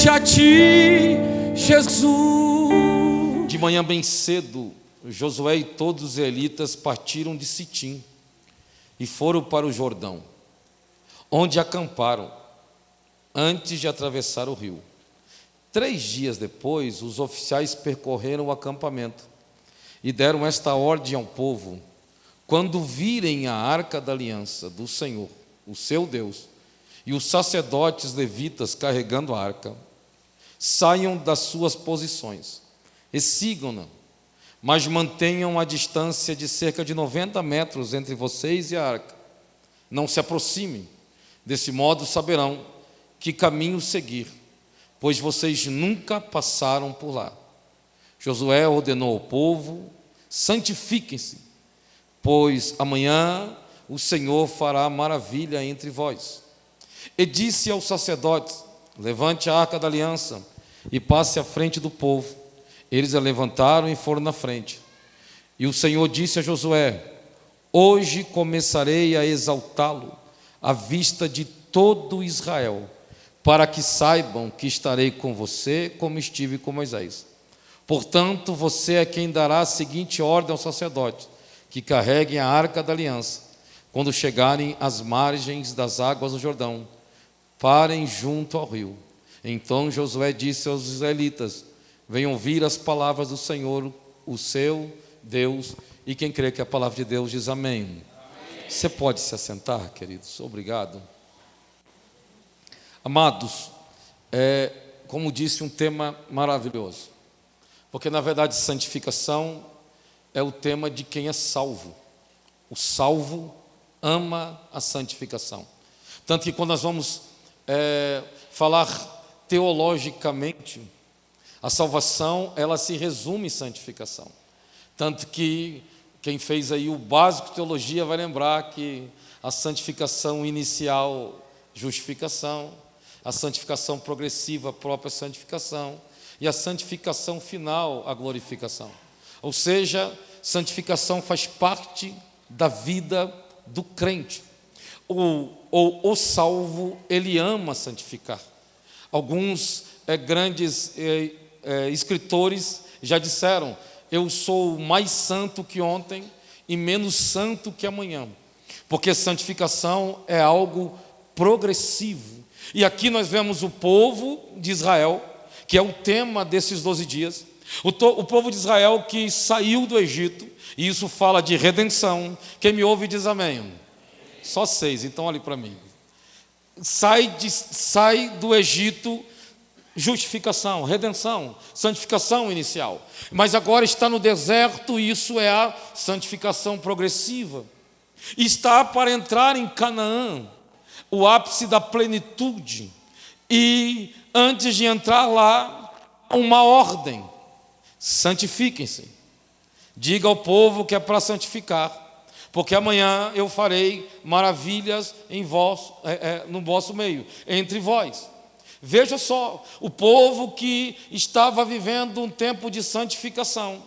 somente a ti, Jesus. De manhã bem cedo, Josué e todos os israelitas partiram de Sitim e foram para o Jordão, onde acamparam antes de atravessar o rio. 3 dias depois, os oficiais percorreram o acampamento e deram esta ordem ao povo: quando virem a arca da aliança do Senhor, o seu Deus, e os sacerdotes levitas carregando a arca, saiam das suas posições e sigam-na, mas mantenham a distância de cerca de 90 metros entre vocês e a arca. Não se aproximem, desse modo saberão que caminho seguir, pois vocês nunca passaram por lá. Josué ordenou ao povo: santifiquem-se, pois amanhã o Senhor fará maravilha entre vós. E disse aos sacerdotes: levante a arca da aliança e passe à frente do povo. Eles a levantaram e foram na frente. E o Senhor disse a Josué: hoje começarei a exaltá-lo à vista de todo Israel, para que saibam que estarei com você como estive com Moisés. Portanto, você é quem dará a seguinte ordem aos sacerdotes que carreguem a arca da aliança: quando chegarem às margens das águas do Jordão, parem junto ao rio. Então Josué disse aos israelitas: venham ouvir as palavras do Senhor, o seu Deus. E quem crê que é a palavra de Deus diz amém. Amém. Você pode se assentar, queridos? Obrigado. Amados, como disse, um tema maravilhoso, porque na verdade santificação é o tema de quem é salvo. O salvo ama a santificação. Tanto que quando nós vamos falar teologicamente, a salvação, ela se resume em santificação. Tanto que quem fez aí o básico de teologia vai lembrar que a santificação inicial, justificação; a santificação progressiva, a própria santificação; e a santificação final, a glorificação. Ou seja, santificação faz parte da vida do crente. O salvo, ele ama santificar. Alguns grandes escritores já disseram: eu sou mais santo que ontem e menos santo que amanhã, porque santificação é algo progressivo. E aqui nós vemos o povo de Israel, que é o tema desses 12 dias, o povo de Israel que saiu do Egito, e isso fala de redenção. Quem me ouve diz amém. Só 6, então olhe para mim. Sai do Egito, justificação, redenção, santificação inicial. Mas agora está no deserto, e isso é a santificação progressiva. Está para entrar em Canaã, o ápice da plenitude. E antes de entrar lá, uma ordem: santifiquem-se. Diga ao povo que é para santificar, porque amanhã eu farei maravilhas no vosso meio, entre vós. Veja só, o povo que estava vivendo um tempo de santificação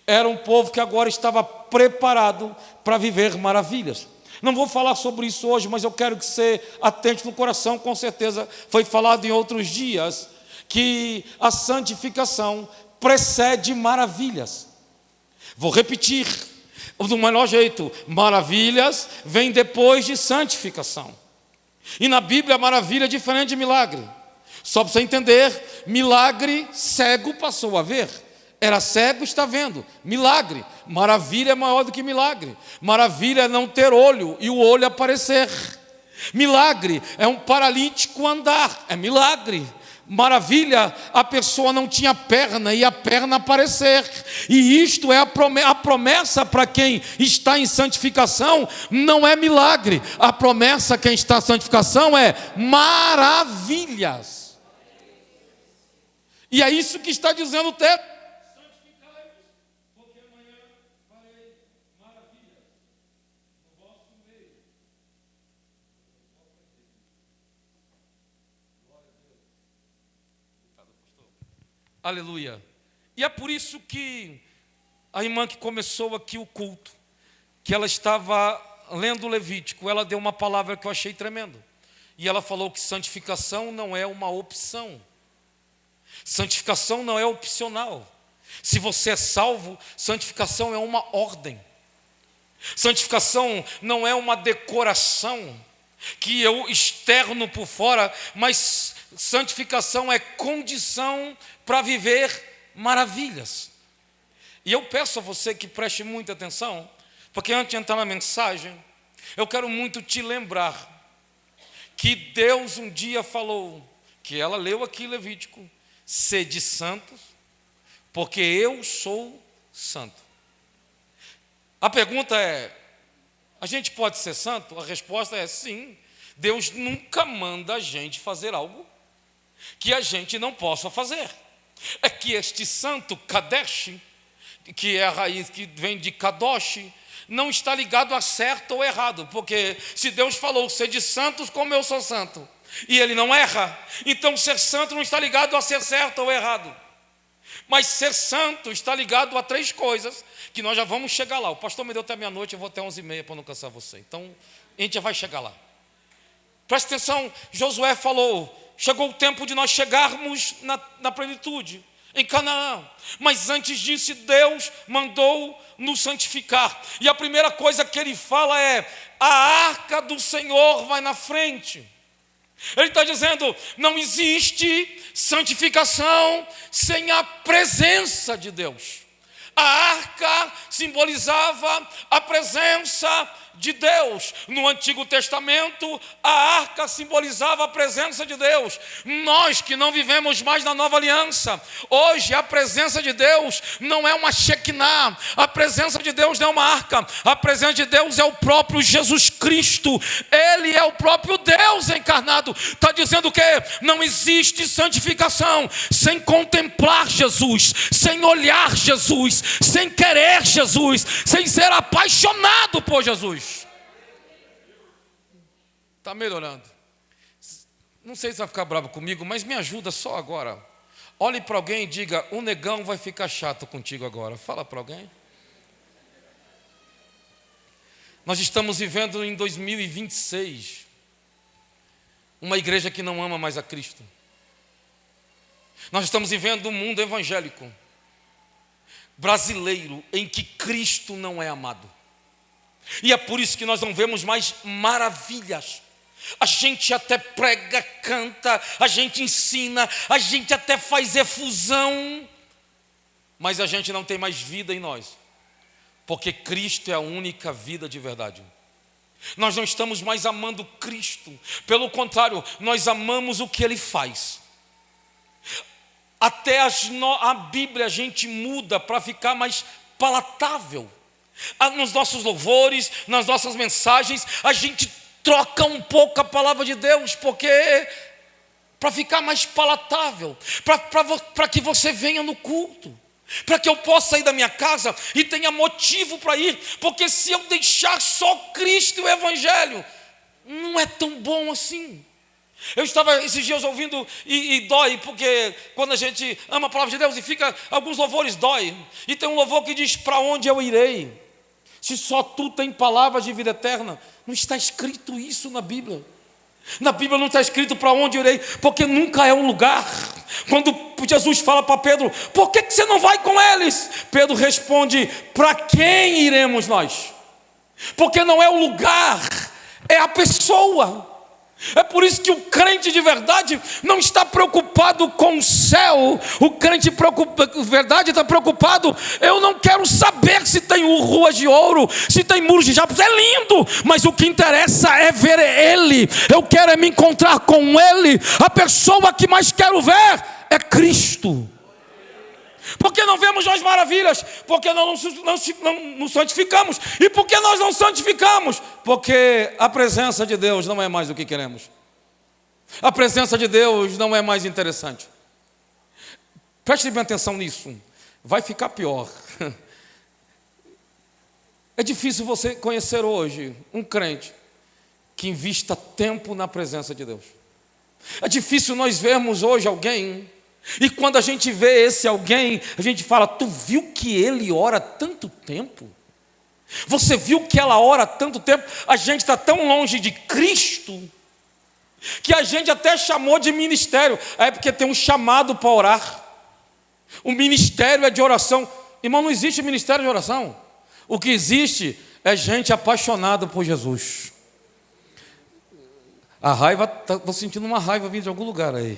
era um povo que agora estava preparado para viver maravilhas. Não vou falar sobre isso hoje, mas eu quero que você atente no coração. Com certeza foi falado em outros dias que a santificação precede maravilhas. Vou repetir do melhor jeito: maravilhas vem depois de santificação. E na Bíblia, maravilha é diferente de milagre. Só para você entender, milagre, cego passou a ver. Era cego, está vendo. Milagre, maravilha é maior do que milagre. Maravilha é não ter olho e o olho aparecer. Milagre é um paralítico andar, é milagre. Maravilha, a pessoa não tinha perna e a perna aparecer. E isto é a promessa para quem está em santificação. Não é milagre. A promessa quem está em santificação é maravilhas. E é isso que está dizendo o texto: santificai-vos, porque amanhã farei maravilhas no vosso meio. Aleluia. E é por isso que a irmã que começou aqui o culto, que ela estava lendo o Levítico, ela deu uma palavra que eu achei tremendo. E ela falou que santificação não é uma opção, Santificação não é opcional. Se você é salvo, santificação é uma ordem. Santificação não é uma decoração que eu externo por fora, mas santificação é condição para viver maravilhas. E eu peço a você que preste muita atenção, porque antes de entrar na mensagem, eu quero muito te lembrar que Deus um dia falou, que ela leu aqui em Levítico: sede santos, porque eu sou santo. A pergunta é: a gente pode ser santo? A resposta é sim. Deus nunca manda a gente fazer algo que a gente não possa fazer. É que este santo, Kadesh, que é a raiz que vem de Kadosh, não está ligado a certo ou errado, porque se Deus falou, sede santos como eu sou santo, e Ele não erra, então ser santo não está ligado a ser certo ou errado. Mas ser santo está ligado a 3 coisas, que nós já vamos chegar lá. O pastor me deu até meia-noite, eu vou até 11h30 para não cansar você. Então, a gente já vai chegar lá. Presta atenção, Josué falou, chegou o tempo de nós chegarmos na plenitude, em Canaã. Mas antes disso, Deus mandou nos santificar. E a primeira coisa que Ele fala é: a arca do Senhor vai na frente. Ele está dizendo, não existe santificação sem a presença de Deus. A arca simbolizava a presença de Deus. No Antigo Testamento, a arca simbolizava a presença de Deus. Nós que não vivemos mais na Nova Aliança, hoje a presença de Deus não é uma Shekinah, a presença de Deus não é uma arca, a presença de Deus é o próprio Jesus Cristo. Ele é o próprio Deus encarnado. Está dizendo que não existe santificação sem contemplar Jesus, sem olhar Jesus, sem querer Jesus, sem ser apaixonado por Jesus. Está melhorando. Não sei se vai ficar bravo comigo, mas me ajuda só agora. Olhe para alguém e diga: o negão vai ficar chato contigo agora. Fala para alguém. Nós estamos vivendo em 2026 uma igreja que não ama mais a Cristo. Nós estamos vivendo um mundo evangélico brasileiro em que Cristo não é amado. E é por isso que nós não vemos mais maravilhas. A gente até prega, canta, a gente ensina, a gente até faz efusão, mas a gente não tem mais vida em nós, porque Cristo é a única vida de verdade. Nós não estamos mais amando Cristo, pelo contrário, nós amamos o que Ele faz. Até a Bíblia a gente muda para ficar mais palatável. Nos nossos louvores, nas nossas mensagens, a gente troca um pouco a palavra de Deus, porque para ficar mais palatável, para que você venha no culto, para que eu possa sair da minha casa e tenha motivo para ir, porque se eu deixar só Cristo e o Evangelho, não é tão bom assim. Eu estava esses dias ouvindo e dói, porque quando a gente ama a palavra de Deus e fica, alguns louvores dói, e tem um louvor que diz: para onde eu irei? Se só tu tem palavras de vida eterna. Não está escrito isso na Bíblia. Na Bíblia não está escrito para onde eu irei, porque nunca é um lugar. Quando Jesus fala para Pedro: por que você não vai com eles? Pedro responde: para quem iremos nós? Porque não é o lugar, é a pessoa. É por isso que o crente de verdade não está preocupado com o céu. O crente de verdade está preocupado: eu não quero saber se tem ruas de ouro, se tem muros de japos. É lindo, mas o que interessa é ver Ele. Eu quero me encontrar com Ele. A pessoa que mais quero ver é Cristo. Por que não vemos as maravilhas? Porque não nos santificamos. E por que nós não santificamos? Porque a presença de Deus não é mais o que queremos. A presença de Deus não é mais interessante. Preste bem atenção nisso. Vai ficar pior. É difícil você conhecer hoje um crente que invista tempo na presença de Deus. É difícil nós vermos hoje alguém, e quando a gente vê esse alguém, a gente fala: tu viu que ele ora tanto tempo? Você viu que ela ora tanto tempo? A gente está tão longe de Cristo que a gente até chamou de ministério. É porque tem um chamado para orar. O ministério é de oração. Irmão, não existe ministério de oração. O que existe é gente apaixonada por Jesus. A raiva, estou sentindo uma raiva vindo de algum lugar aí.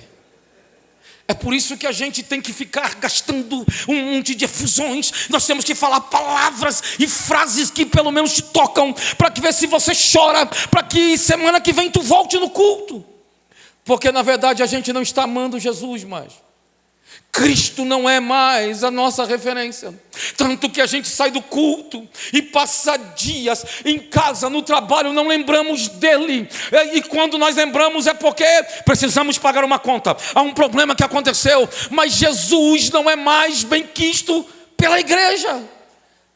É por isso que a gente tem que ficar gastando um monte de efusões. Nós temos que falar palavras e frases que pelo menos te tocam, para que ver se você chora, para que semana que vem tu volte no culto. Porque na verdade a gente não está amando Jesus mais. Cristo não é mais a nossa referência. Tanto que a gente sai do culto e passa dias em casa, no trabalho, não lembramos dele. E quando nós lembramos é porque precisamos pagar uma conta. Há um problema que aconteceu, mas Jesus não é mais bem quisto pela igreja.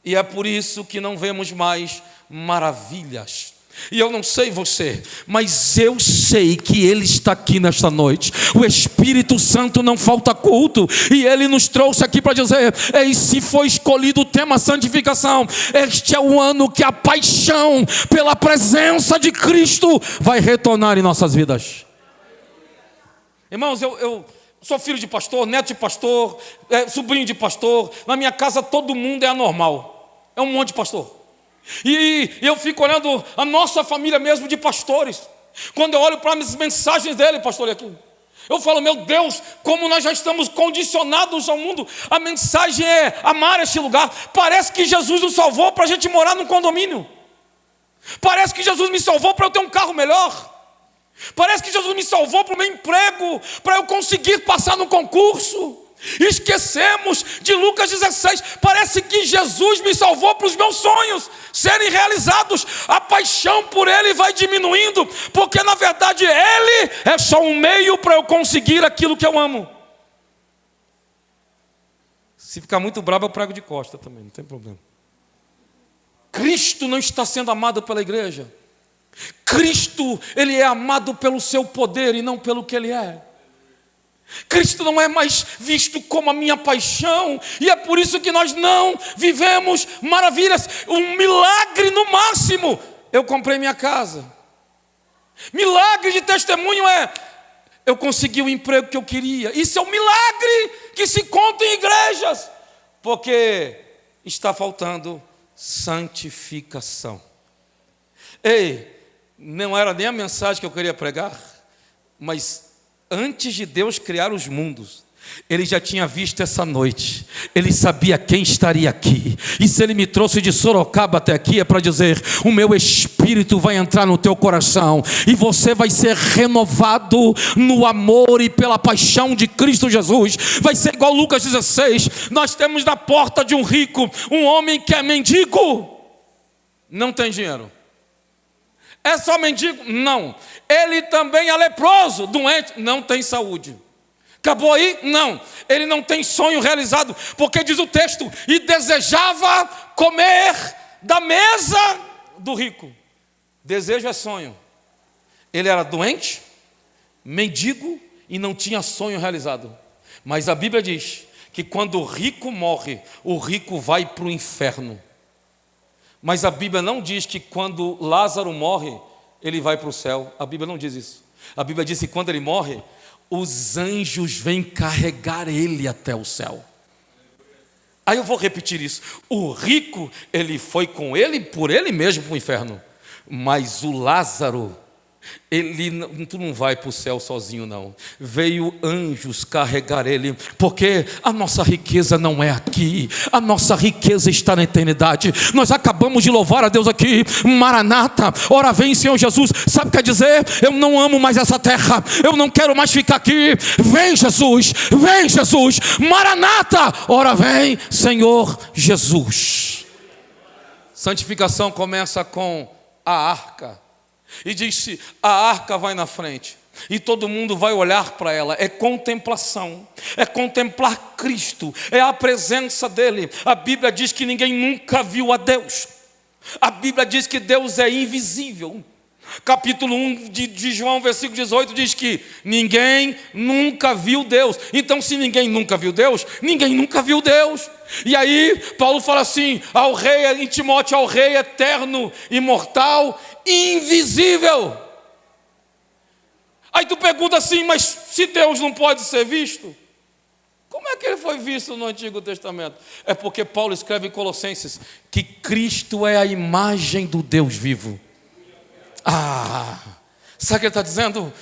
E é por isso que não vemos mais maravilhas. E eu não sei você, mas eu sei que Ele está aqui nesta noite. O Espírito Santo não falta culto, e Ele nos trouxe aqui para dizer: e se foi escolhido o tema santificação, este é o ano que a paixão pela presença de Cristo vai retornar em nossas vidas. Irmãos, eu sou filho de pastor, neto de pastor, sobrinho de pastor. Na minha casa todo mundo é anormal, é um monte de pastor. E eu fico olhando a nossa família mesmo de pastores. Quando eu olho para as mensagens dele, pastor, aqui, eu falo: meu Deus, como nós já estamos condicionados ao mundo. A mensagem é amar este lugar. Parece que Jesus nos salvou para a gente morar num condomínio. Parece que Jesus me salvou para eu ter um carro melhor. Parece que Jesus me salvou para o meu emprego, para eu conseguir passar no concurso. Esquecemos de Lucas 16. Parece que Jesus me salvou para os meus sonhos serem realizados. A paixão por Ele vai diminuindo, porque na verdade Ele é só um meio para eu conseguir aquilo que eu amo. Se ficar muito bravo, eu prego de costa também, não tem problema. Cristo não está sendo amado pela igreja. Cristo, Ele é amado pelo seu poder e não pelo que Ele é. Cristo não é mais visto como a minha paixão, e é por isso que nós não vivemos maravilhas. Um milagre no máximo: eu comprei minha casa. Milagre de testemunho é: eu consegui o emprego que eu queria. Isso é um milagre que se conta em igrejas, porque está faltando santificação. Ei, não era nem a mensagem que eu queria pregar, mas antes de Deus criar os mundos, Ele já tinha visto essa noite. Ele sabia quem estaria aqui. E se Ele me trouxe de Sorocaba até aqui, é para dizer: o meu Espírito vai entrar no teu coração, e você vai ser renovado no amor e pela paixão de Cristo Jesus. Vai ser igual Lucas 16. Nós temos na porta de um rico um homem que é mendigo. Não tem dinheiro. É só mendigo? Não. Ele também é leproso, doente, não tem saúde. Acabou aí? Não. Ele não tem sonho realizado, porque diz o texto: e desejava comer da mesa do rico. Desejo é sonho. Ele era doente, mendigo e não tinha sonho realizado. Mas a Bíblia diz que quando o rico morre, o rico vai para o inferno. Mas a Bíblia não diz que quando Lázaro morre, ele vai para o céu. A Bíblia não diz isso. A Bíblia diz que quando ele morre, os anjos vêm carregar ele até o céu. Aí eu vou repetir isso. O rico, ele foi com ele, por ele mesmo, para o inferno. Mas o Lázaro, tu não vai para o céu sozinho, não. Veio anjos carregar ele, porque a nossa riqueza não é aqui, a nossa riqueza está na eternidade. Nós acabamos de louvar a Deus aqui, Maranata, ora vem Senhor Jesus. Sabe o que quer dizer? Eu não amo mais essa terra, eu não quero mais ficar aqui. Vem Jesus, Maranata, ora vem Senhor Jesus. Santificação começa com a arca. E disse: a arca vai na frente, e todo mundo vai olhar para ela. É contemplação, é contemplar Cristo, é a presença dEle. A Bíblia diz que ninguém nunca viu a Deus. A Bíblia diz que Deus é invisível. Capítulo 1 de João, versículo 18, diz que ninguém nunca viu Deus. Então, se ninguém nunca viu Deus, ninguém nunca viu Deus. E aí, Paulo fala assim, ao rei, em Timóteo, ao rei eterno, imortal, invisível. Aí tu pergunta assim, mas se Deus não pode ser visto, como é que ele foi visto no Antigo Testamento? É porque Paulo escreve em Colossenses que Cristo é a imagem do Deus vivo. Sabe o que ele está dizendo?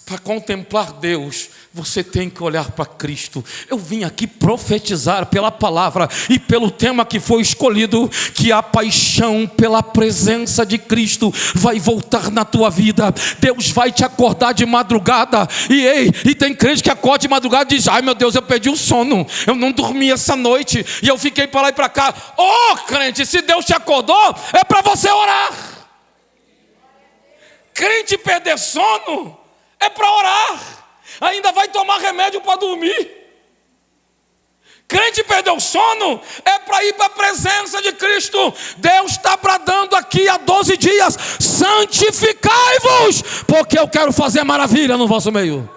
Para contemplar Deus, você tem que olhar para Cristo. Eu vim aqui profetizar pela palavra e pelo tema que foi escolhido, que a paixão pela presença de Cristo vai voltar na tua vida. Deus vai te acordar de madrugada. E tem crente que acorda de madrugada e diz: ai meu Deus, eu perdi o sono, eu não dormi essa noite e eu fiquei para lá e para cá. Crente, se Deus te acordou, é para você orar. Crente perder sono é para orar, ainda vai tomar remédio para dormir. Crente perder o sono é para ir para a presença de Cristo. Deus está bradando aqui há 12 dias: santificai-vos, porque eu quero fazer maravilha no vosso meio.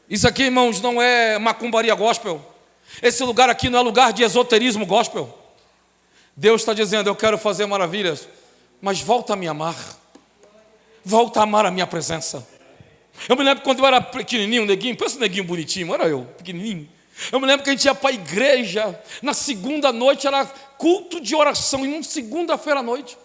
Isso aqui, irmãos, não é macumbaria gospel. Esse lugar aqui não é lugar de esoterismo gospel. Deus está dizendo: eu quero fazer maravilhas, mas volta a me amar, volta a amar a minha presença. Eu me lembro quando eu era pequenininho, neguinho, pensa um neguinho bonitinho, era eu, pequenininho. Eu me lembro que a gente ia para a igreja, na segunda noite era culto de oração, em uma segunda-feira à noite.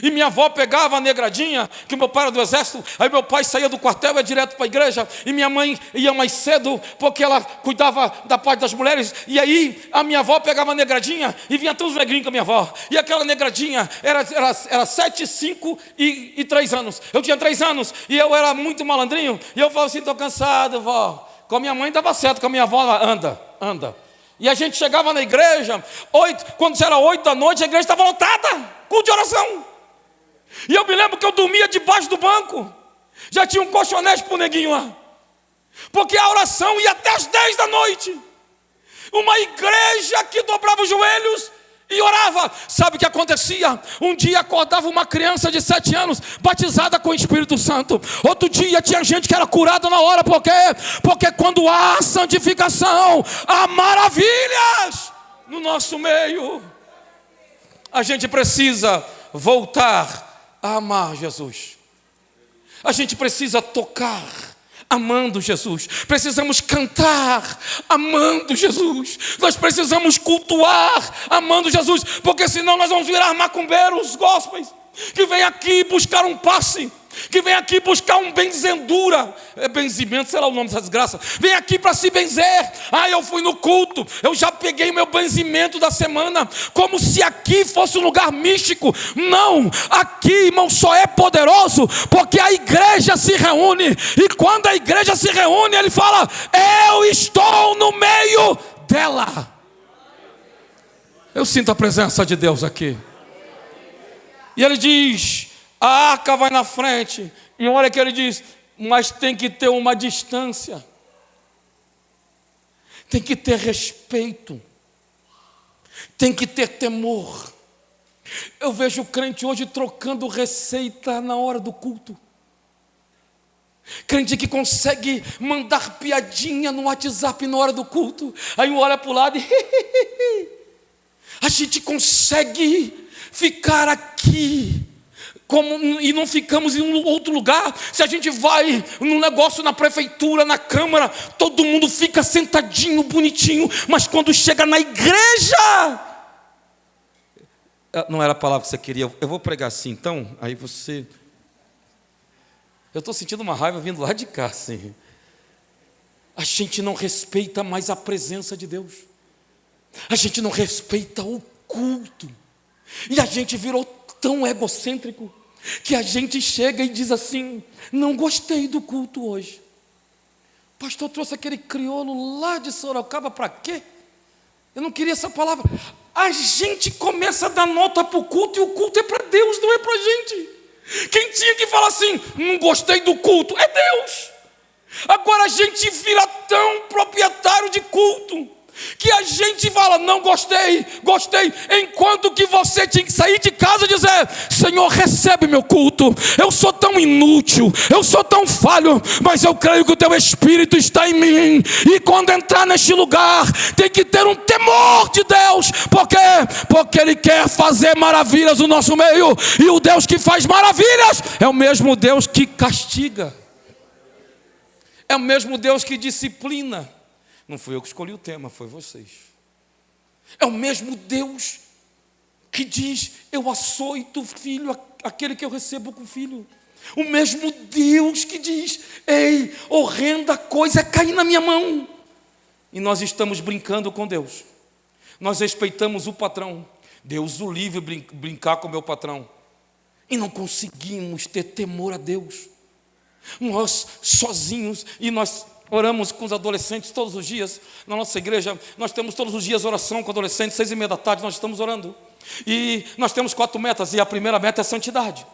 E minha avó pegava a negradinha, que meu pai era do exército, aí meu pai saía do quartel e ia direto para a igreja, e minha mãe ia mais cedo, porque ela cuidava da parte das mulheres, e aí a minha avó pegava a negradinha, e vinha todos os negrinhos com a minha avó, e aquela negradinha era 7, 5 e 3 anos, eu tinha 3 anos, e eu era muito malandrinho, e eu falava assim: estou cansado, vó. Com a minha mãe dava certo, com a minha avó, anda. E a gente chegava na igreja, quando já era 8 da noite, a igreja estava lotada, culto de oração. E eu me lembro que eu dormia debaixo do banco. Já tinha um colchonete para o neguinho lá, porque a oração ia até as 10 da noite. Uma igreja que dobrava os joelhos e orava. Sabe o que acontecia? Um dia acordava uma criança de 7 anos, batizada com o Espírito Santo. Outro dia tinha gente que era curada na hora. Por quê? Porque quando há santificação, há maravilhas no nosso meio. A gente precisa voltar a amar Jesus. A gente precisa tocar amando Jesus. Precisamos cantar amando Jesus. Nós precisamos cultuar amando Jesus, porque senão nós vamos virar macumbeiros gospels, que vem aqui buscar um passe, que vem aqui buscar um benzendura, benzimento, sei lá o nome dessa desgraça, vem aqui para se benzer. Eu fui no culto, eu já peguei o meu benzimento da semana, como se aqui fosse um lugar místico. Não, aqui, irmão, só é poderoso porque a igreja se reúne, e quando a igreja se reúne, ele fala: eu estou no meio dela. Eu sinto a presença de Deus aqui. E ele diz: a arca vai na frente. E olha que ele diz: mas tem que ter uma distância, tem que ter respeito, tem que ter temor. Eu vejo o crente hoje trocando receita na hora do culto. Crente que consegue mandar piadinha no WhatsApp na hora do culto, aí um olha para o lado e a gente consegue ficar aqui e não ficamos em um outro lugar. Se a gente vai num negócio na prefeitura, na câmara, todo mundo fica sentadinho, bonitinho, mas quando chega na igreja, não era a palavra que você queria. Eu vou pregar assim, então, aí você... Eu estou sentindo uma raiva vindo lá de cá, assim. A gente não respeita mais a presença de Deus, a gente não respeita o culto, e a gente virou tão egocêntrico que a gente chega e diz assim: não gostei do culto hoje. O pastor trouxe aquele crioulo lá de Sorocaba para quê? Eu não queria essa palavra. A gente começa a dar nota para o culto, e o culto é para Deus, não é para a gente. Quem tinha que falar assim: não gostei do culto, é Deus. Agora a gente vira tão proprietário de culto que a gente fala, não gostei, enquanto que você tinha que sair de casa e dizer: Senhor, recebe meu culto, eu sou tão inútil, eu sou tão falho, mas eu creio que o teu Espírito está em mim, e quando entrar neste lugar, tem que ter um temor de Deus, porque Ele quer fazer maravilhas no nosso meio, e o Deus que faz maravilhas é o mesmo Deus que castiga, é o mesmo Deus que disciplina. Não fui eu que escolhi o tema, foi vocês. É o mesmo Deus que diz: eu açoito o filho, aquele que eu recebo com filho. O mesmo Deus que diz: ei, horrenda coisa é cair na minha mão. E nós estamos brincando com Deus. Nós respeitamos o patrão. Deus o livre brincar com o meu patrão. E não conseguimos ter temor a Deus. Nós sozinhos, e nós oramos com os adolescentes todos os dias. Na nossa igreja, nós temos todos os dias oração com adolescentes, 6:30 da tarde nós estamos orando. E nós temos 4 metas, e a primeira meta é santidade.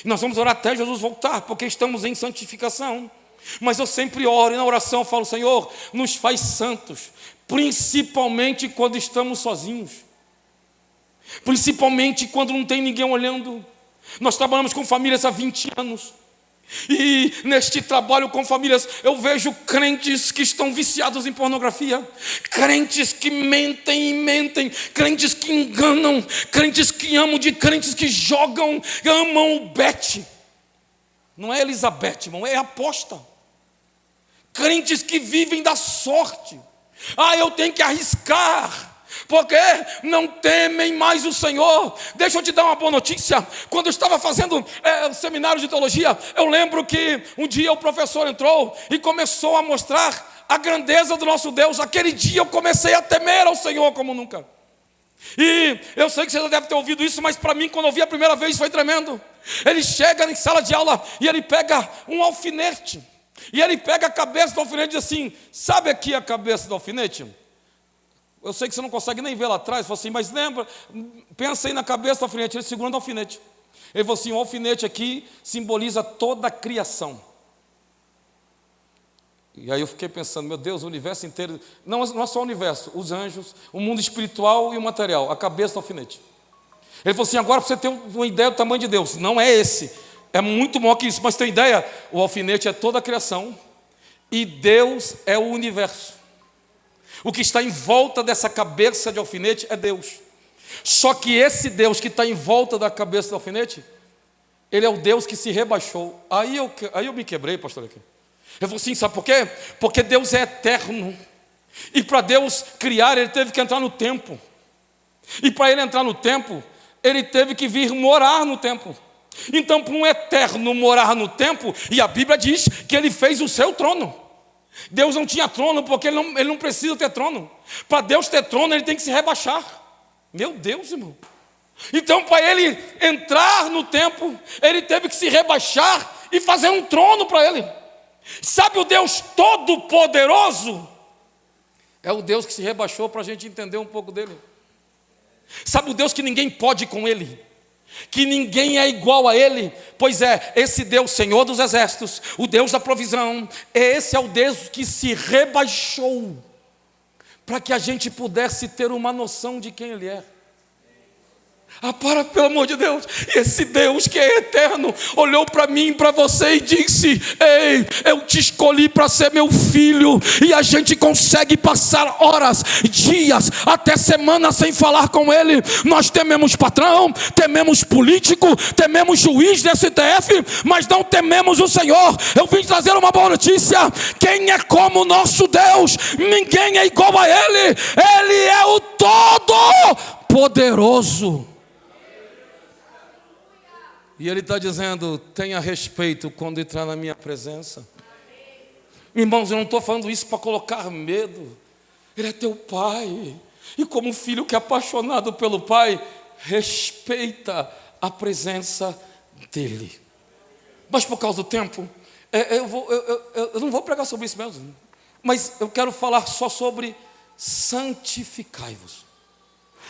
E nós vamos orar até Jesus voltar, porque estamos em santificação. Mas eu sempre oro, e na oração eu falo: Senhor, nos faz santos, principalmente quando estamos sozinhos, principalmente quando não tem ninguém olhando. Nós trabalhamos com famílias há 20 anos. E neste trabalho com famílias, eu vejo crentes que estão viciados em pornografia, crentes que mentem, crentes que enganam, crentes que amam, de crentes que amam o bet. Não é Elizabeth, irmão, é aposta. Crentes que vivem da sorte. Eu tenho que arriscar, porque não temem mais o Senhor. Deixa eu te dar uma boa notícia. Quando eu estava fazendo o seminário de teologia, eu lembro que um dia o professor entrou e começou a mostrar a grandeza do nosso Deus. Aquele dia eu comecei a temer ao Senhor como nunca. E eu sei que você já deve ter ouvido isso, mas para mim, quando eu vi a primeira vez, foi tremendo. Ele chega em sala de aula e ele pega um alfinete, e ele pega a cabeça do alfinete e diz assim: sabe aqui a cabeça do alfinete? Eu sei que você não consegue nem ver lá atrás. Falei assim: mas lembra, pensa aí na cabeça do alfinete. Ele segurando o alfinete. Ele falou assim: o alfinete aqui simboliza toda a criação. E aí eu fiquei pensando: meu Deus, o universo inteiro, não é só o universo, os anjos, o mundo espiritual e o material, a cabeça do alfinete. Ele falou assim: agora para você ter uma ideia do tamanho de Deus, não é esse, é muito maior que isso, mas tem ideia? O alfinete é toda a criação e Deus é o universo. O que está em volta dessa cabeça de alfinete é Deus. Só que esse Deus que está em volta da cabeça do alfinete, Ele é o Deus que se rebaixou. Aí eu me quebrei, pastor aqui. Eu falei assim: sabe por quê? Porque Deus é eterno. E para Deus criar, Ele teve que entrar no tempo. E para Ele entrar no tempo, Ele teve que vir morar no tempo. Então, para um eterno morar no tempo, e a Bíblia diz que Ele fez o seu trono. Deus não tinha trono, porque ele não precisa ter trono. Para Deus ter trono, Ele tem que se rebaixar. Meu Deus, irmão. Então, para Ele entrar no tempo, Ele teve que se rebaixar e fazer um trono para Ele. Sabe, o Deus Todo-Poderoso é o Deus que se rebaixou, para a gente entender um pouco dele. Sabe, o Deus que ninguém pode com Ele, que ninguém é igual a Ele. Pois é, esse Deus, Senhor dos exércitos, o Deus da provisão, esse é o Deus que se rebaixou, para que a gente pudesse ter uma noção de quem Ele é. Pelo amor de Deus, esse Deus que é eterno olhou para mim e para você e disse: ei, eu te escolhi para ser meu filho. E a gente consegue passar horas, dias, até semanas sem falar com Ele. Nós tememos patrão, tememos político, tememos juiz da STF, mas não tememos o Senhor. Eu vim trazer uma boa notícia: quem é como o nosso Deus? Ninguém é igual a Ele. Ele é o Todo-Poderoso. E Ele está dizendo: tenha respeito quando entrar na minha presença. Irmãos, eu não estou falando isso para colocar medo. Ele é teu Pai. E como um filho que é apaixonado pelo Pai, respeita a presença dEle. Mas por causa do tempo, eu não vou pregar sobre isso mesmo. Mas eu quero falar só sobre santificai-vos.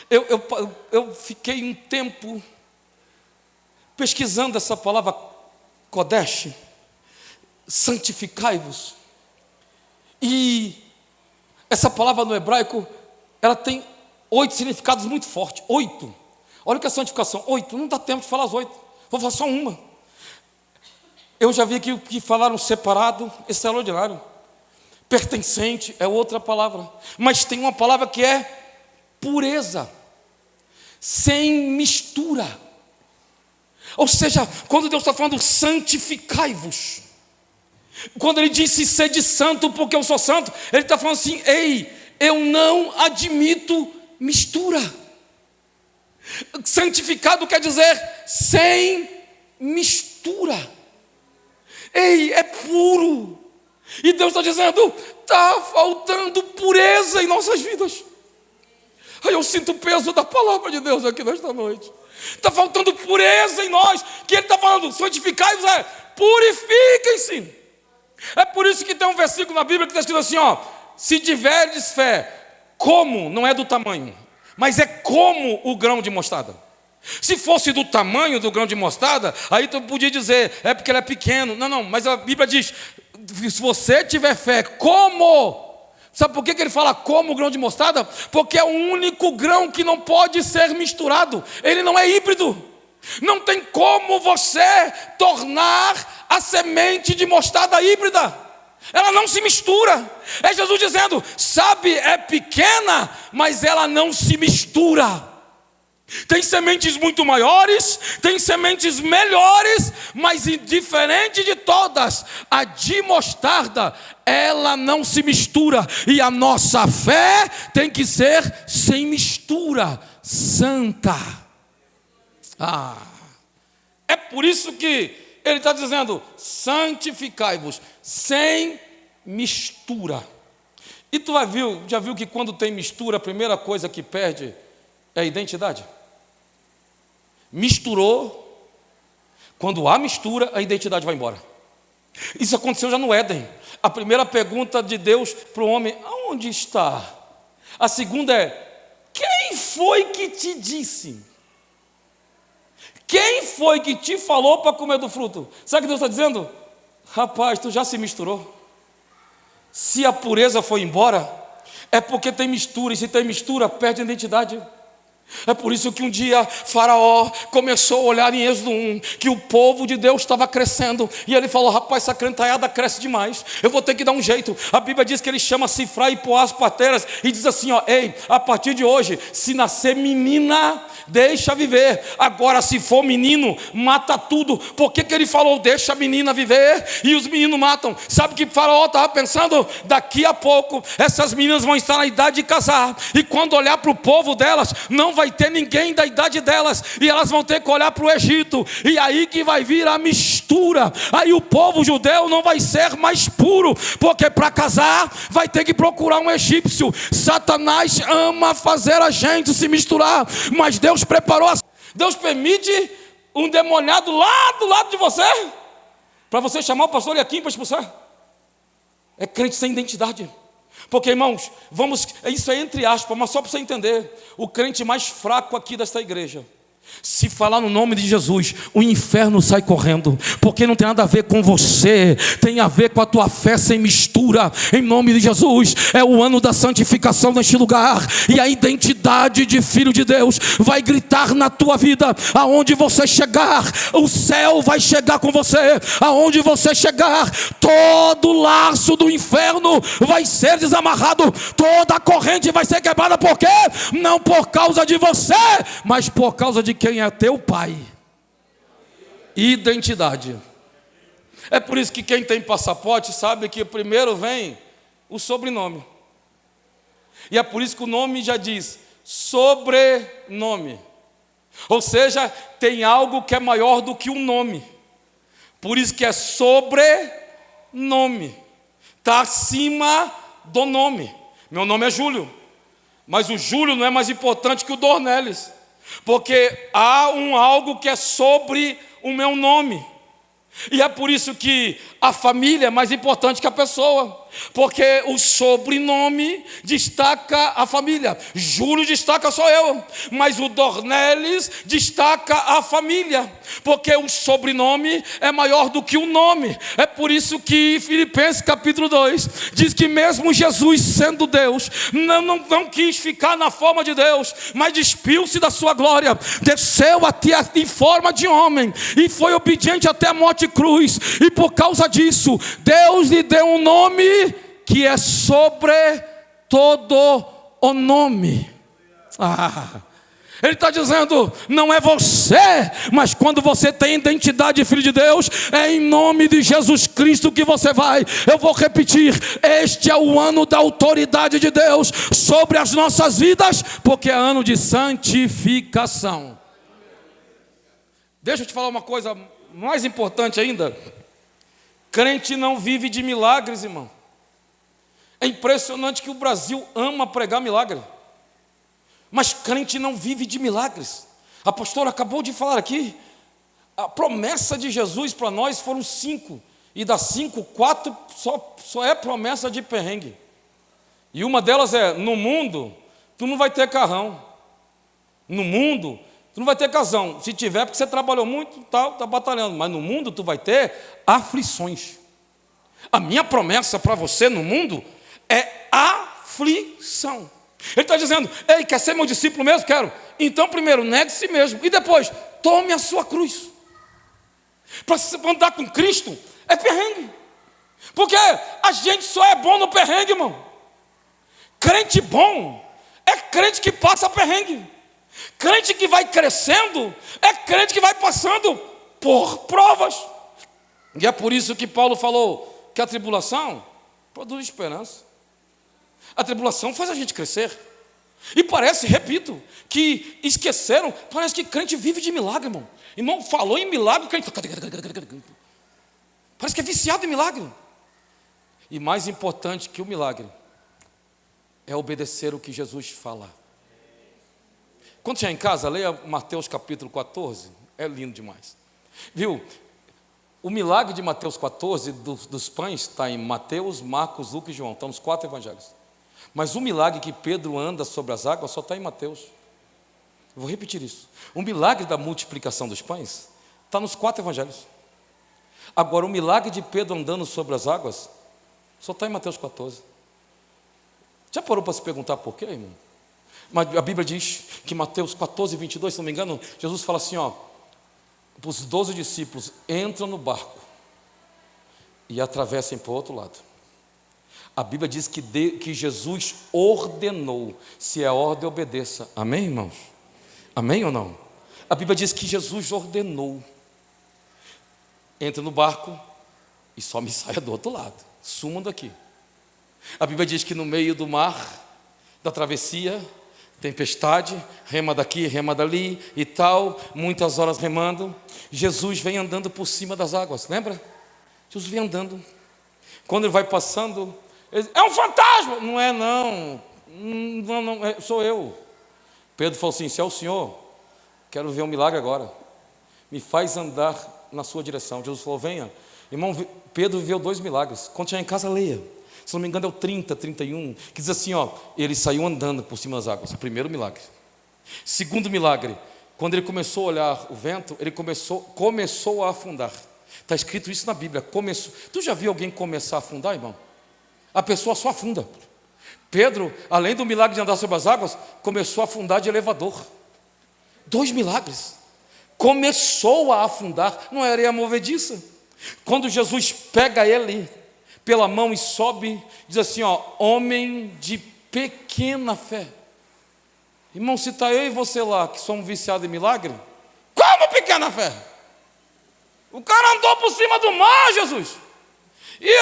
Eu fiquei um tempo pesquisando essa palavra Kodesh, santificai-vos. E essa palavra no hebraico ela tem 8 significados muito fortes. 8. Olha o que é santificação. 8. Não dá tempo de falar as 8. Vou falar só uma. Eu já vi aqui que falaram separado, extraordinário. Pertencente é outra palavra. Mas tem uma palavra que é pureza, sem mistura. Ou seja, quando Deus está falando santificai-vos, quando Ele disse sede santo porque eu sou santo, Ele está falando assim: ei, eu não admito mistura. Santificado quer dizer sem mistura. Ei, é puro. E Deus está dizendo: está faltando pureza em nossas vidas. Aí eu sinto o peso da palavra de Deus aqui nesta noite. Está faltando pureza em nós. Que Ele está falando, santificai-vos, purifiquem-se. É por isso que tem um versículo na Bíblia que está escrito assim, ó: se tiverdes fé, como, não é do tamanho, mas é como o grão de mostarda. Se fosse do tamanho do grão de mostarda, aí tu podia dizer, é porque ele é pequeno. Não, mas a Bíblia diz, se você tiver fé, como... Sabe por que ele fala como o grão de mostarda? Porque é o único grão que não pode ser misturado. Ele não é híbrido. Não tem como você tornar a semente de mostarda híbrida. Ela não se mistura. É Jesus dizendo, sabe, é pequena, mas ela não se mistura. Tem sementes muito maiores, tem sementes melhores, mas diferente de todas, a de mostarda, ela não se mistura. E a nossa fé tem que ser sem mistura, santa. É por isso que ele está dizendo, santificai-vos, sem mistura. E tu já viu que quando tem mistura, a primeira coisa que perde é a identidade? Misturou, quando há mistura, a identidade vai embora. Isso aconteceu já no Éden. A primeira pergunta de Deus para o homem, aonde está? A segunda é, quem foi que te disse? Quem foi que te falou para comer do fruto? Sabe o que Deus está dizendo? Rapaz, tu já se misturou. Se a pureza foi embora, é porque tem mistura, e se tem mistura, perde a identidade. É por isso que um dia Faraó começou a olhar em Êxodo 1 que o povo de Deus estava crescendo, e ele falou, rapaz, essa crentalhada cresce demais, eu vou ter que dar um jeito. A Bíblia diz que ele chama Sifrá e Poá as parteras e diz assim, ó, ei, a partir de hoje, se nascer menina, deixa viver. Agora se for menino, mata tudo. Por que ele falou, deixa a menina viver e os meninos matam? Sabe o que Faraó estava pensando? Daqui a pouco essas meninas vão estar na idade de casar, e quando olhar para o povo delas, não vai ter ninguém da idade delas, e elas vão ter que olhar para o Egito, e aí que vai vir a mistura. Aí o povo judeu não vai ser mais puro, porque para casar vai ter que procurar um egípcio. Satanás ama fazer a gente se misturar, mas Deus preparou. Deus permite um demoniado lá do lado de você, para você chamar o pastor Iaquim para expulsar. É crente sem identidade. Porque, irmãos, isso é entre aspas, mas só para você entender, o crente mais fraco aqui desta igreja, se falar no nome de Jesus, o inferno sai correndo, porque não tem nada a ver com você, tem a ver com a tua fé sem mistura. Em nome de Jesus, é o ano da santificação neste lugar, e a identidade de filho de Deus vai gritar na tua vida. Aonde você chegar, o céu vai chegar com você. Aonde você chegar, todo laço do inferno vai ser desamarrado, toda a corrente vai ser quebrada. Por quê? Não por causa de você, mas por causa de quem é teu pai. Identidade. É por isso que quem tem passaporte sabe que primeiro vem o sobrenome. E é por isso que o nome já diz sobrenome. Ou seja, tem algo que é maior do que um nome. Por isso que é sobrenome. Está acima do nome. Meu nome é Júlio, mas o Júlio não é mais importante que o Dornelles, porque há algo que é sobre o meu nome. E é por isso que a família é mais importante que a pessoa. porque o sobrenome destaca a família. Júlio destaca só eu, mas o Dornelles destaca a família, porque o sobrenome é maior do que o nome. É por isso que Filipenses capítulo 2 diz que mesmo Jesus sendo Deus, não quis ficar na forma de Deus, mas despiu-se da sua glória, desceu até em forma de homem e foi obediente até a morte de cruz, e por causa disso Deus lhe deu um nome que é sobre todo o nome. Ele está dizendo, não é você, mas quando você tem identidade de filho de Deus, é em nome de Jesus Cristo que você vai. Eu vou repetir, este é o ano da autoridade de Deus sobre as nossas vidas, porque é ano de santificação. Deixa eu te falar uma coisa mais importante ainda. Crente não vive de milagres, irmão. É impressionante que o Brasil ama pregar milagre, mas crente não vive de milagres. A pastora acabou de falar aqui, a promessa de Jesus para nós foram 5, e das 5, 4 só é promessa de perrengue. E uma delas é, no mundo, tu não vai ter carrão. No mundo, tu não vai ter casão. Se tiver, porque você trabalhou muito, tá batalhando. Mas no mundo, tu vai ter aflições. A minha promessa para você no mundo é aflição. Ele está dizendo, ei, quer ser meu discípulo mesmo? Quero. Então primeiro, negue-se mesmo. E depois, tome a sua cruz. Para andar com Cristo, é perrengue. Porque a gente só é bom no perrengue, irmão. Crente bom é crente que passa perrengue. Crente que vai crescendo é crente que vai passando por provas. E é por isso que Paulo falou que a tribulação produz esperança. A tribulação faz a gente crescer. E parece, repito, que esqueceram. Parece que crente vive de milagre, irmão. Irmão, falou em milagre, crente parece que é viciado em milagre. E mais importante que o milagre é obedecer o que Jesus fala. Quando chegar em casa, leia Mateus capítulo 14. É lindo demais. Viu? O milagre de Mateus 14 dos pães está em Mateus, Marcos, Lucas e João. Estão nos 4 evangelhos. Mas o milagre que Pedro anda sobre as águas só está em Mateus. Eu vou repetir isso. O milagre da multiplicação dos pães está nos 4 evangelhos. Agora, o milagre de Pedro andando sobre as águas só está em Mateus 14. Já parou para se perguntar por quê, irmão? Mas a Bíblia diz que Mateus 14, 22, se não me engano, Jesus fala assim, os 12 discípulos entram no barco e atravessem para o outro lado. A Bíblia diz que Jesus ordenou, se é ordem, obedeça. Amém, irmãos? Amém ou não? A Bíblia diz que Jesus ordenou. Entra no barco e só me saia do outro lado. Sumam daqui. A Bíblia diz que no meio do mar, da travessia, tempestade, rema daqui, rema dali e tal, muitas horas remando. Jesus vem andando por cima das águas, lembra? Jesus vem andando. Quando ele vai passando, ele diz, é um fantasma! Não é não, sou eu. Pedro falou assim, se é o Senhor, quero ver um milagre agora. Me faz andar na sua direção. Jesus falou, venha. Irmão, Pedro viveu 2 milagres. Quando chegar em casa, leia. Se não me engano é o 30, 31, que diz assim, ele saiu andando por cima das águas. Primeiro milagre. Segundo milagre, quando ele começou a olhar o vento, ele começou a afundar. Está escrito isso na Bíblia, começou. Tu já viu alguém começar a afundar, irmão? A pessoa só afunda. Pedro, além do milagre de andar sobre as águas, começou a afundar de elevador. 2 milagres. Começou a afundar, não era areia movediça. Quando Jesus pega ele pela mão e sobe, diz assim, homem de pequena fé. Irmão, se está eu e você lá, que somos viciados em milagre, como pequena fé? O cara andou por cima do mar, Jesus, e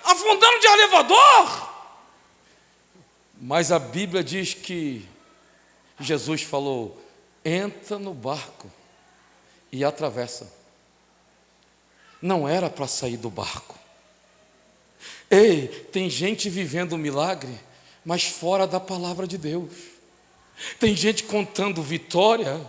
afundando de elevador. Mas a Bíblia diz que Jesus falou, entra no barco e atravessa. Não era para sair do barco. Ei, tem gente vivendo um milagre, mas fora da palavra de Deus. Tem gente contando vitória,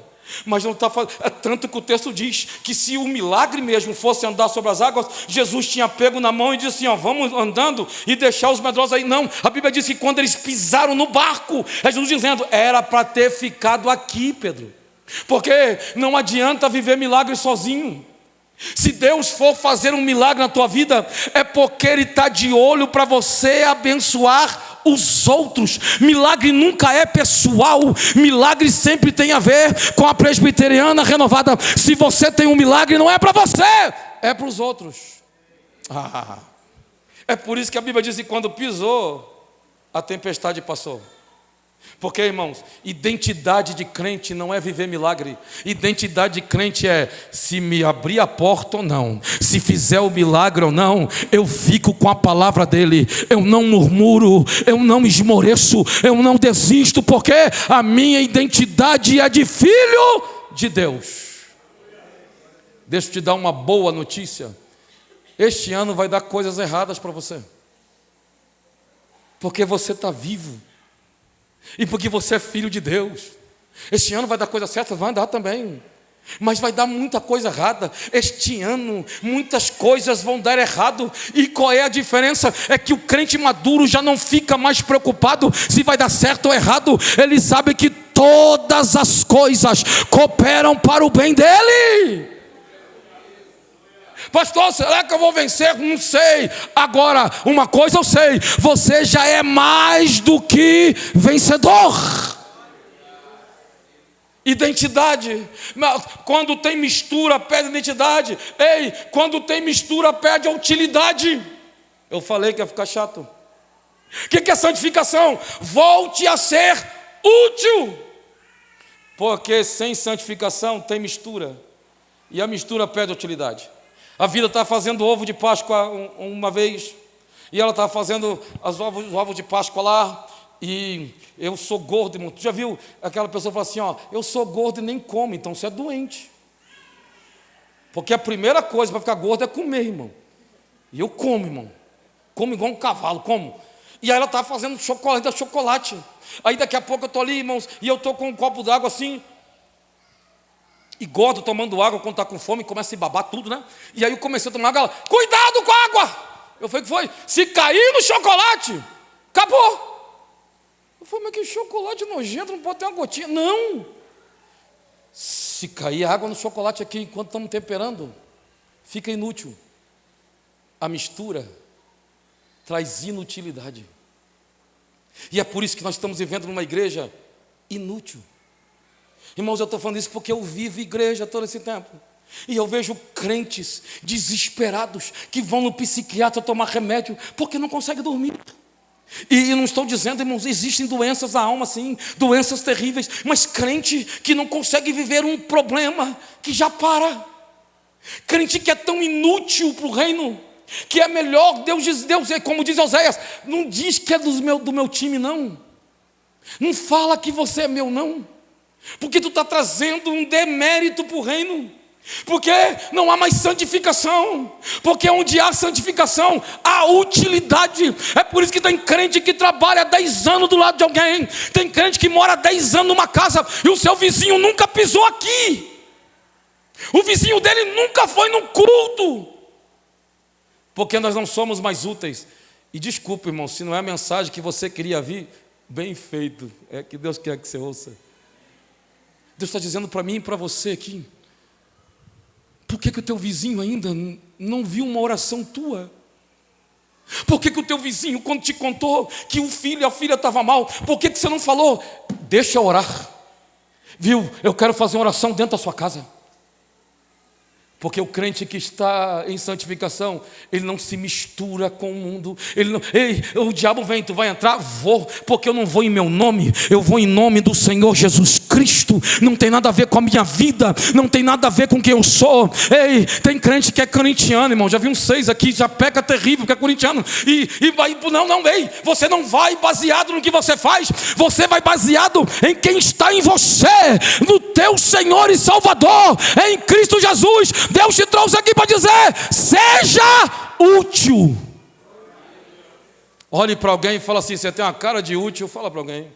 Mas não está fazendo. É tanto que o texto diz que se o milagre mesmo fosse andar sobre as águas, Jesus tinha pego na mão e disse assim: ó, vamos andando e deixar os medrosos aí. Não, a Bíblia diz que quando eles pisaram no barco, é Jesus dizendo: era para ter ficado aqui, Pedro, porque não adianta viver milagre sozinho. Se Deus for fazer um milagre na tua vida, é porque Ele está de olho para você abençoar os outros. Milagre nunca é pessoal, milagre sempre tem a ver com a presbiteriana renovada. Se você tem um milagre, não é para você, é para os outros. É por isso que a Bíblia diz que quando pisou, a tempestade passou. Porque, irmãos, identidade de crente não é viver milagre. Identidade de crente é: se me abrir a porta ou não, se fizer o milagre ou não, eu fico com a palavra dele. Eu não murmuro, eu não esmoreço, eu não desisto, porque a minha identidade é de filho de Deus. Deixa eu te dar uma boa notícia. Este ano vai dar coisas erradas para você, porque você está vivo e porque você é filho de Deus. Este ano vai dar coisa certa? Vai dar também, mas vai dar muita coisa errada. Este ano muitas coisas vão dar errado. E qual é a diferença? É que o crente maduro já não fica mais preocupado se vai dar certo ou errado. Ele sabe que todas as coisas cooperam para o bem dele. Pastor, será que eu vou vencer? Não sei. Agora, uma coisa eu sei: você já é mais do que vencedor. Identidade. Quando tem mistura, perde identidade. Ei, quando tem mistura, perde a utilidade. Eu falei que ia ficar chato. O que é santificação? Volte a ser útil. Porque sem santificação tem mistura, e a mistura perde a utilidade. A vida está fazendo ovo de Páscoa uma vez, e ela está fazendo os ovos de Páscoa lá, e eu sou gordo, irmão. Tu já viu aquela pessoa falar assim: ó, eu sou gordo e nem como? Então você é doente. Porque a primeira coisa para ficar gordo é comer, irmão. E eu como, irmão. Como igual um cavalo, como? E aí ela está fazendo chocolate. Aí daqui a pouco eu estou ali, irmãos, e eu estou com um copo d'água assim, e gordo tomando água quando está com fome, começa a babar tudo, né? E aí eu comecei a tomar água, ela: cuidado com a água! Eu falei: que foi? Se cair no chocolate, acabou. Eu falei: mas que chocolate nojento, não pode ter uma gotinha. Não! Se cair água no chocolate aqui enquanto estamos temperando, fica inútil. A mistura traz inutilidade. E é por isso que nós estamos vivendo numa igreja inútil. Irmãos, eu estou falando isso porque eu vivo igreja todo esse tempo, e eu vejo crentes desesperados que vão no psiquiatra tomar remédio porque não conseguem dormir. E não estou dizendo, irmãos, existem doenças da alma, sim, doenças terríveis, mas crente que não consegue viver um problema, que já para. Crente que é tão inútil para o reino, que é melhor, Deus, como diz Oséias, não diz que é do meu time, não fala que você é meu, não, porque tu está trazendo um demérito para o reino. Porque não há mais santificação. Porque onde há santificação, há utilidade. É por isso que tem crente que trabalha 10 anos do lado de alguém. Tem crente que mora 10 anos numa casa e o seu vizinho nunca pisou aqui. O vizinho dele nunca foi num culto. Porque nós não somos mais úteis. E desculpa, irmão, se não é a mensagem que você queria vir, bem feito, é que Deus quer que você ouça. Deus está dizendo para mim e para você aqui: por que o teu vizinho ainda não viu uma oração tua? Por que o teu vizinho, quando te contou que o filho e a filha estavam mal, por que você não falou: deixa eu orar, viu, eu quero fazer uma oração dentro da sua casa? Porque o crente que está em santificação, ele não se mistura com o mundo. Ele não, ei, o diabo vem, tu vai entrar? Vou, porque eu não vou em meu nome, eu vou em nome do Senhor Jesus Cristo. Não tem nada a ver com a minha vida, não tem nada a ver com quem eu sou. Ei, tem crente que é corintiano, irmão. Já vi uns 6 aqui, já peca terrível, que é corintiano. E vai, não, ei, você não vai baseado no que você faz, você vai baseado em quem está em você, no teu Senhor e Salvador, em Cristo Jesus. Deus te trouxe aqui para dizer: seja útil. Olhe para alguém e fala assim: você tem uma cara de útil. Fala para alguém: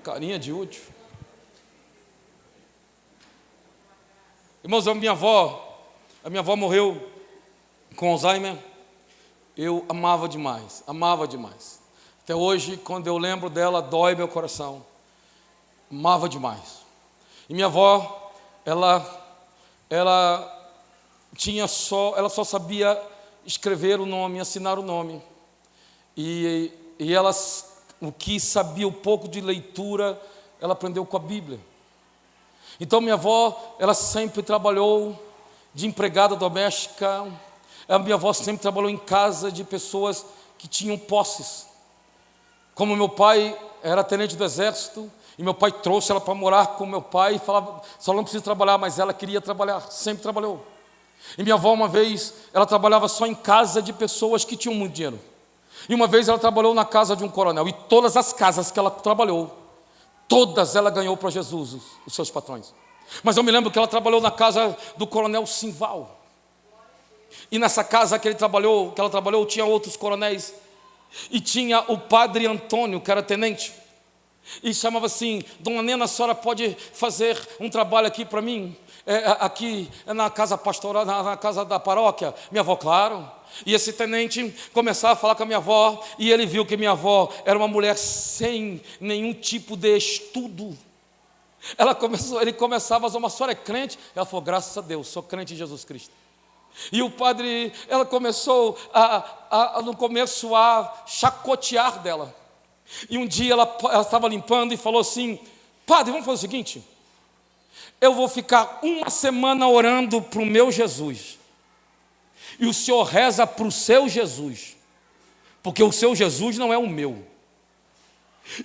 carinha de útil. Irmãos, a minha avó morreu com Alzheimer. Eu amava demais, amava demais. Até hoje, quando eu lembro dela, dói meu coração. Amava demais. E minha avó, ela só sabia escrever o nome, assinar o nome. E ela, o que sabia um pouco de leitura, ela aprendeu com a Bíblia. Então minha avó, ela sempre trabalhou de empregada doméstica. A minha avó sempre trabalhou em casa de pessoas que tinham posses. Como meu pai era tenente do exército, e meu pai trouxe ela para morar com meu pai, e falava, só não precisa trabalhar, mas ela queria trabalhar, sempre trabalhou. E minha avó, uma vez, ela trabalhava só em casa de pessoas que tinham muito dinheiro. E uma vez ela trabalhou na casa de um coronel, e todas as casas que ela trabalhou, todas ela ganhou para Jesus, os seus patrões. Mas eu me lembro que ela trabalhou na casa do coronel Simval. E nessa casa que ela trabalhou, tinha outros coronéis. E tinha o padre Antônio, que era tenente. E chamava assim: Dona Nena, a senhora pode fazer um trabalho aqui para mim? Aqui na casa pastoral, na casa da paróquia? Minha avó, claro. E esse tenente começava a falar com a minha avó, e ele viu que minha avó era uma mulher sem nenhum tipo de estudo. Ele começava a dizer: mas a senhora é crente? Ela falou: graças a Deus, sou crente em Jesus Cristo. E o padre, ela começou no começo a chacotear dela. E um dia ela estava limpando e falou assim: padre, vamos fazer o seguinte, eu vou ficar uma semana orando para o meu Jesus, e o senhor reza para o seu Jesus, porque o seu Jesus não é o meu.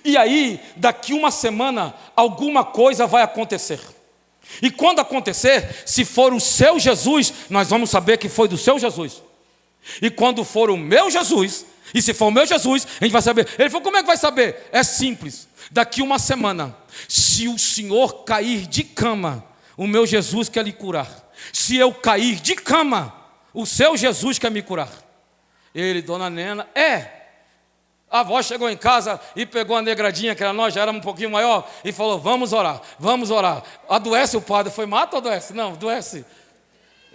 E aí, daqui uma semana, alguma coisa vai acontecer. E quando acontecer, se for o seu Jesus, nós vamos saber que foi do seu Jesus. E quando for o meu Jesus, e se for o meu Jesus, a gente vai saber. Ele falou: como é que vai saber? É simples, daqui uma semana, se o senhor cair de cama, o meu Jesus quer lhe curar. Se eu cair de cama, o seu Jesus quer me curar. Ele: Dona Nena, a avó chegou em casa e pegou a negradinha, que era nós, já era um pouquinho maior, e falou: vamos orar, vamos orar. Adoece o padre? Foi: mata ou adoece? Não, adoece.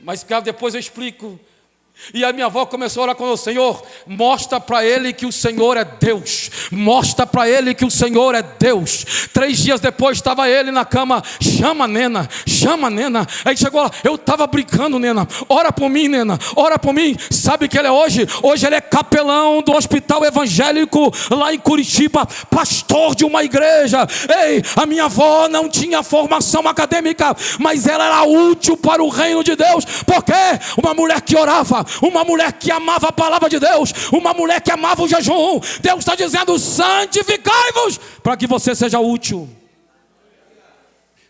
Mas depois eu explico. E a minha avó começou a orar com o Senhor: mostra para ele que o Senhor é Deus, mostra para ele que o Senhor é Deus. 3 dias depois estava ele na cama: chama Nena, chama Nena. Aí chegou lá: eu estava brincando, Nena, ora por mim, Nena, ora por mim. Sabe que ele é hoje ele é capelão do hospital evangélico lá em Curitiba, pastor de uma igreja. Ei, a minha avó não tinha formação acadêmica, mas ela era útil para o reino de Deus, porque uma mulher que orava, uma mulher que amava a palavra de Deus, uma mulher que amava o jejum. Deus está dizendo: santificai-vos, para que você seja útil.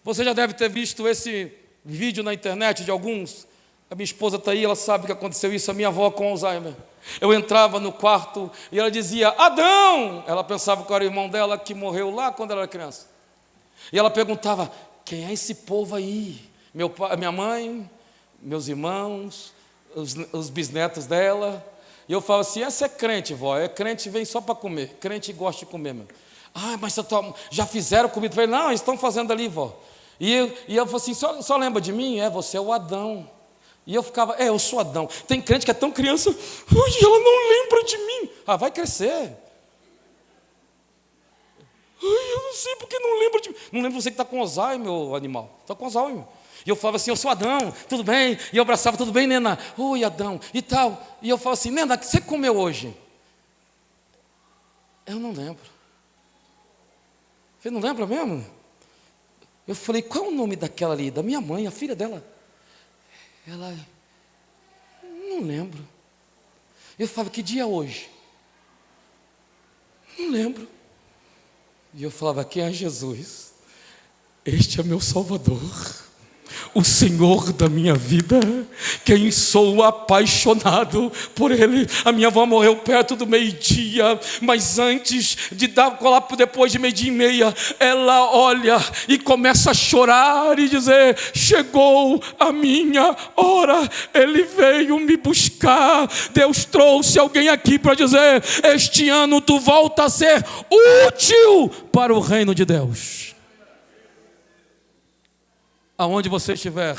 Você já deve ter visto esse vídeo na internet de alguns. A minha esposa está aí, ela sabe que aconteceu isso. A minha avó com Alzheimer, eu entrava no quarto e ela dizia: Adão. Ela pensava que era o irmão dela, que morreu lá quando ela era criança. E ela perguntava: quem é esse povo aí? Meu pai, minha mãe, meus irmãos, os bisnetos dela. E eu falo assim: essa é crente, vó. É crente, vem só para comer. Crente gosta de comer, meu. Mas já fizeram comida? Eu falei: não, eles estão fazendo ali, vó. E eu falei assim: só lembra de mim? Você é o Adão. E eu ficava: eu sou Adão. Tem crente que é tão criança: ela não lembra de mim. Vai crescer. Eu não sei porque não lembra de mim. Não lembra você que está com Alzheimer, meu animal. Está com Alzheimer. E eu falava assim: eu sou Adão, tudo bem? E eu abraçava: tudo bem, Nena? Oi, Adão, e tal. E eu falava assim: Nena, o que você comeu hoje? Eu não lembro. Você não lembra mesmo? Eu falei: qual é o nome daquela ali? Da minha mãe, a filha dela. Ela: não lembro. Eu falava: que dia é hoje? Não lembro. E eu falava: quem é Jesus? Este é meu Salvador, o Senhor da minha vida, quem sou apaixonado por Ele. A minha avó morreu perto do meio-dia, mas antes de depois de 12:30, ela olha e começa a chorar e dizer: chegou a minha hora, Ele veio me buscar. Deus trouxe alguém aqui para dizer: este ano tu volta a ser útil para o reino de Deus. Aonde você estiver,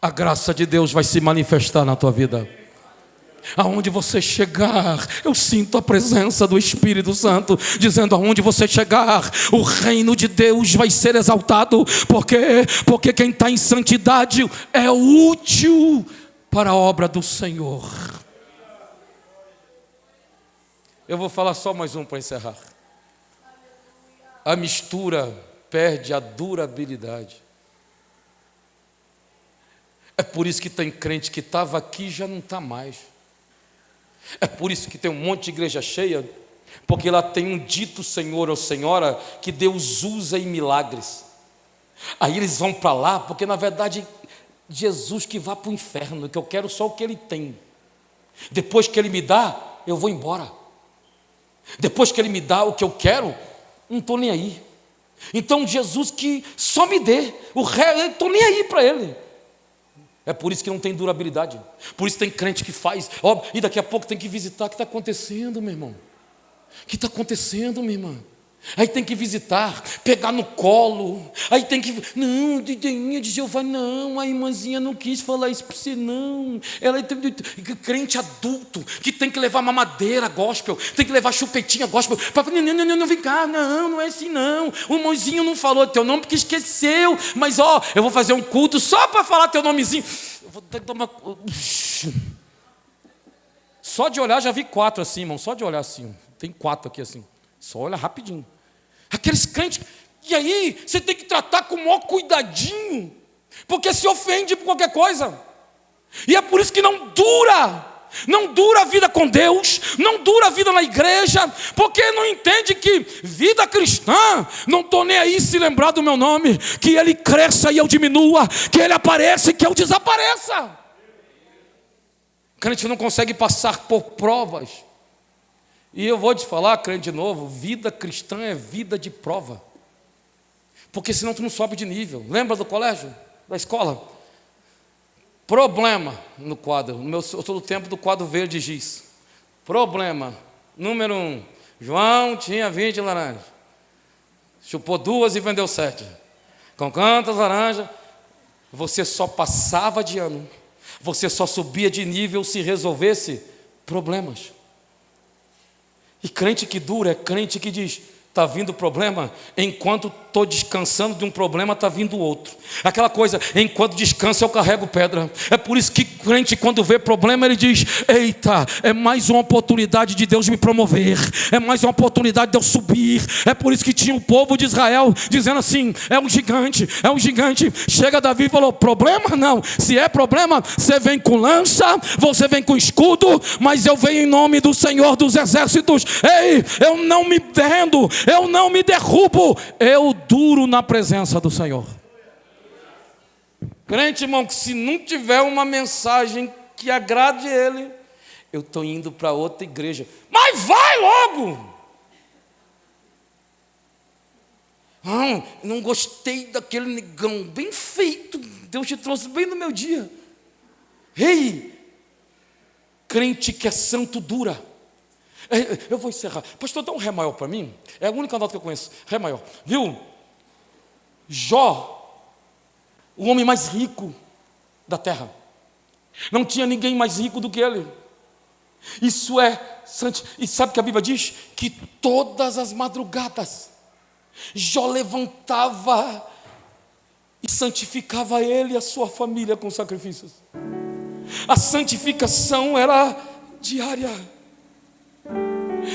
a graça de Deus vai se manifestar na tua vida. Aonde você chegar, eu sinto a presença do Espírito Santo dizendo: aonde você chegar, o reino de Deus vai ser exaltado. Porque quem está em santidade é útil para a obra do Senhor. Eu vou falar só mais um para encerrar. A mistura perde a durabilidade. É por isso que tem crente que estava aqui e já não está mais. É por isso que tem um monte de igreja cheia, porque lá tem um dito senhor ou senhora que Deus usa em milagres. Aí eles vão para lá, porque na verdade Jesus que vá para o inferno, que eu quero só o que Ele tem. Depois que Ele me dá, eu vou embora. Depois que Ele me dá o que eu quero, não estou nem aí. Então Jesus que só me dê, o resto eu estou nem aí para Ele. É por isso que não tem durabilidade. Por isso tem crente que faz, ó, e daqui a pouco tem que visitar. O que está acontecendo, meu irmão? O que está acontecendo, minha irmã? Aí tem que visitar, pegar no colo. Aí tem que, não, Didinha de Jeová, não, a irmãzinha não quis falar isso para você, não. Ela é crente adulto, que tem que levar mamadeira gospel, tem que levar chupetinha gospel, para falar: não, vem cá, não é assim não. O irmãozinho não falou teu nome porque esqueceu, mas ó, eu vou fazer um culto só para falar teu nomezinho. Eu vou dar uma... Só de olhar já vi 4 assim, irmão, só de olhar assim. Tem 4 aqui assim. Só olha rapidinho. Aqueles crentes, e aí você tem que tratar com o maior cuidadinho, porque se ofende por qualquer coisa. E é por isso que não dura a vida com Deus, não dura a vida na igreja, porque não entende que vida cristã, não estou nem aí se lembrar do meu nome, que Ele cresça e eu diminua, que Ele apareça e que eu desapareça. Crente não consegue passar por provas. E eu vou te falar, crente, de novo, vida cristã é vida de prova. Porque senão tu não sobe de nível. Lembra do colégio? Da escola? Problema no quadro. Eu sou do tempo do quadro verde giz. Problema. Número 1. João tinha 20 laranjas. Chupou 2 e vendeu 7. Com quantas laranjas? Você só passava de ano. Você só subia de nível se resolvesse problemas. E crente que dura é crente que diz: está vindo problema, enquanto estou descansando de um problema, está vindo outro. Aquela coisa, enquanto descanso eu carrego pedra. É por isso que crente, quando vê problema, ele diz: eita, é mais uma oportunidade de Deus me promover, é mais uma oportunidade de eu subir. É por isso que tinha o povo de Israel dizendo assim: é um gigante. Chega Davi e falou: problema não, se é problema, você vem com lança, você vem com escudo, mas eu venho em nome do Senhor dos exércitos. Ei, eu não me rendo, eu não me derrubo, eu duro na presença do Senhor. Crente, irmão, que se não tiver uma mensagem que agrade Ele, eu estou indo para outra igreja. Mas vai logo! Não gostei daquele negão, bem feito, Deus te trouxe bem no meu dia. Ei, crente que é santo dura. Eu vou encerrar. Pastor, dá um ré maior para mim. É a única nota que eu conheço. Ré maior. Viu? Jó, o homem mais rico da terra. Não tinha ninguém mais rico do que ele. Isso é santo. E sabe o que a Bíblia diz? Que todas as madrugadas Jó levantava e santificava ele e a sua família com sacrifícios. A santificação era diária.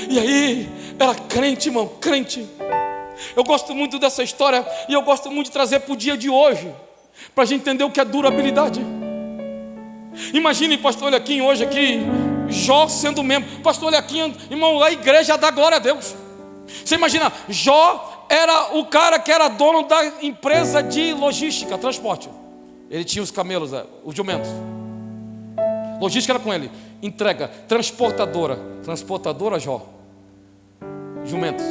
E aí, era crente, irmão, crente. Eu gosto muito dessa história e eu gosto muito de trazer para o dia de hoje, para a gente entender o que é durabilidade. Imagine, pastor Eliakim, hoje aqui, Jó sendo membro. Pastor Eliakim, irmão, a igreja dá glória a Deus. Você imagina, Jó era o cara que era dono da empresa de logística, transporte. Ele tinha os camelos, os jumentos. Logística era com ele. Entrega, transportadora Jó, jumentos.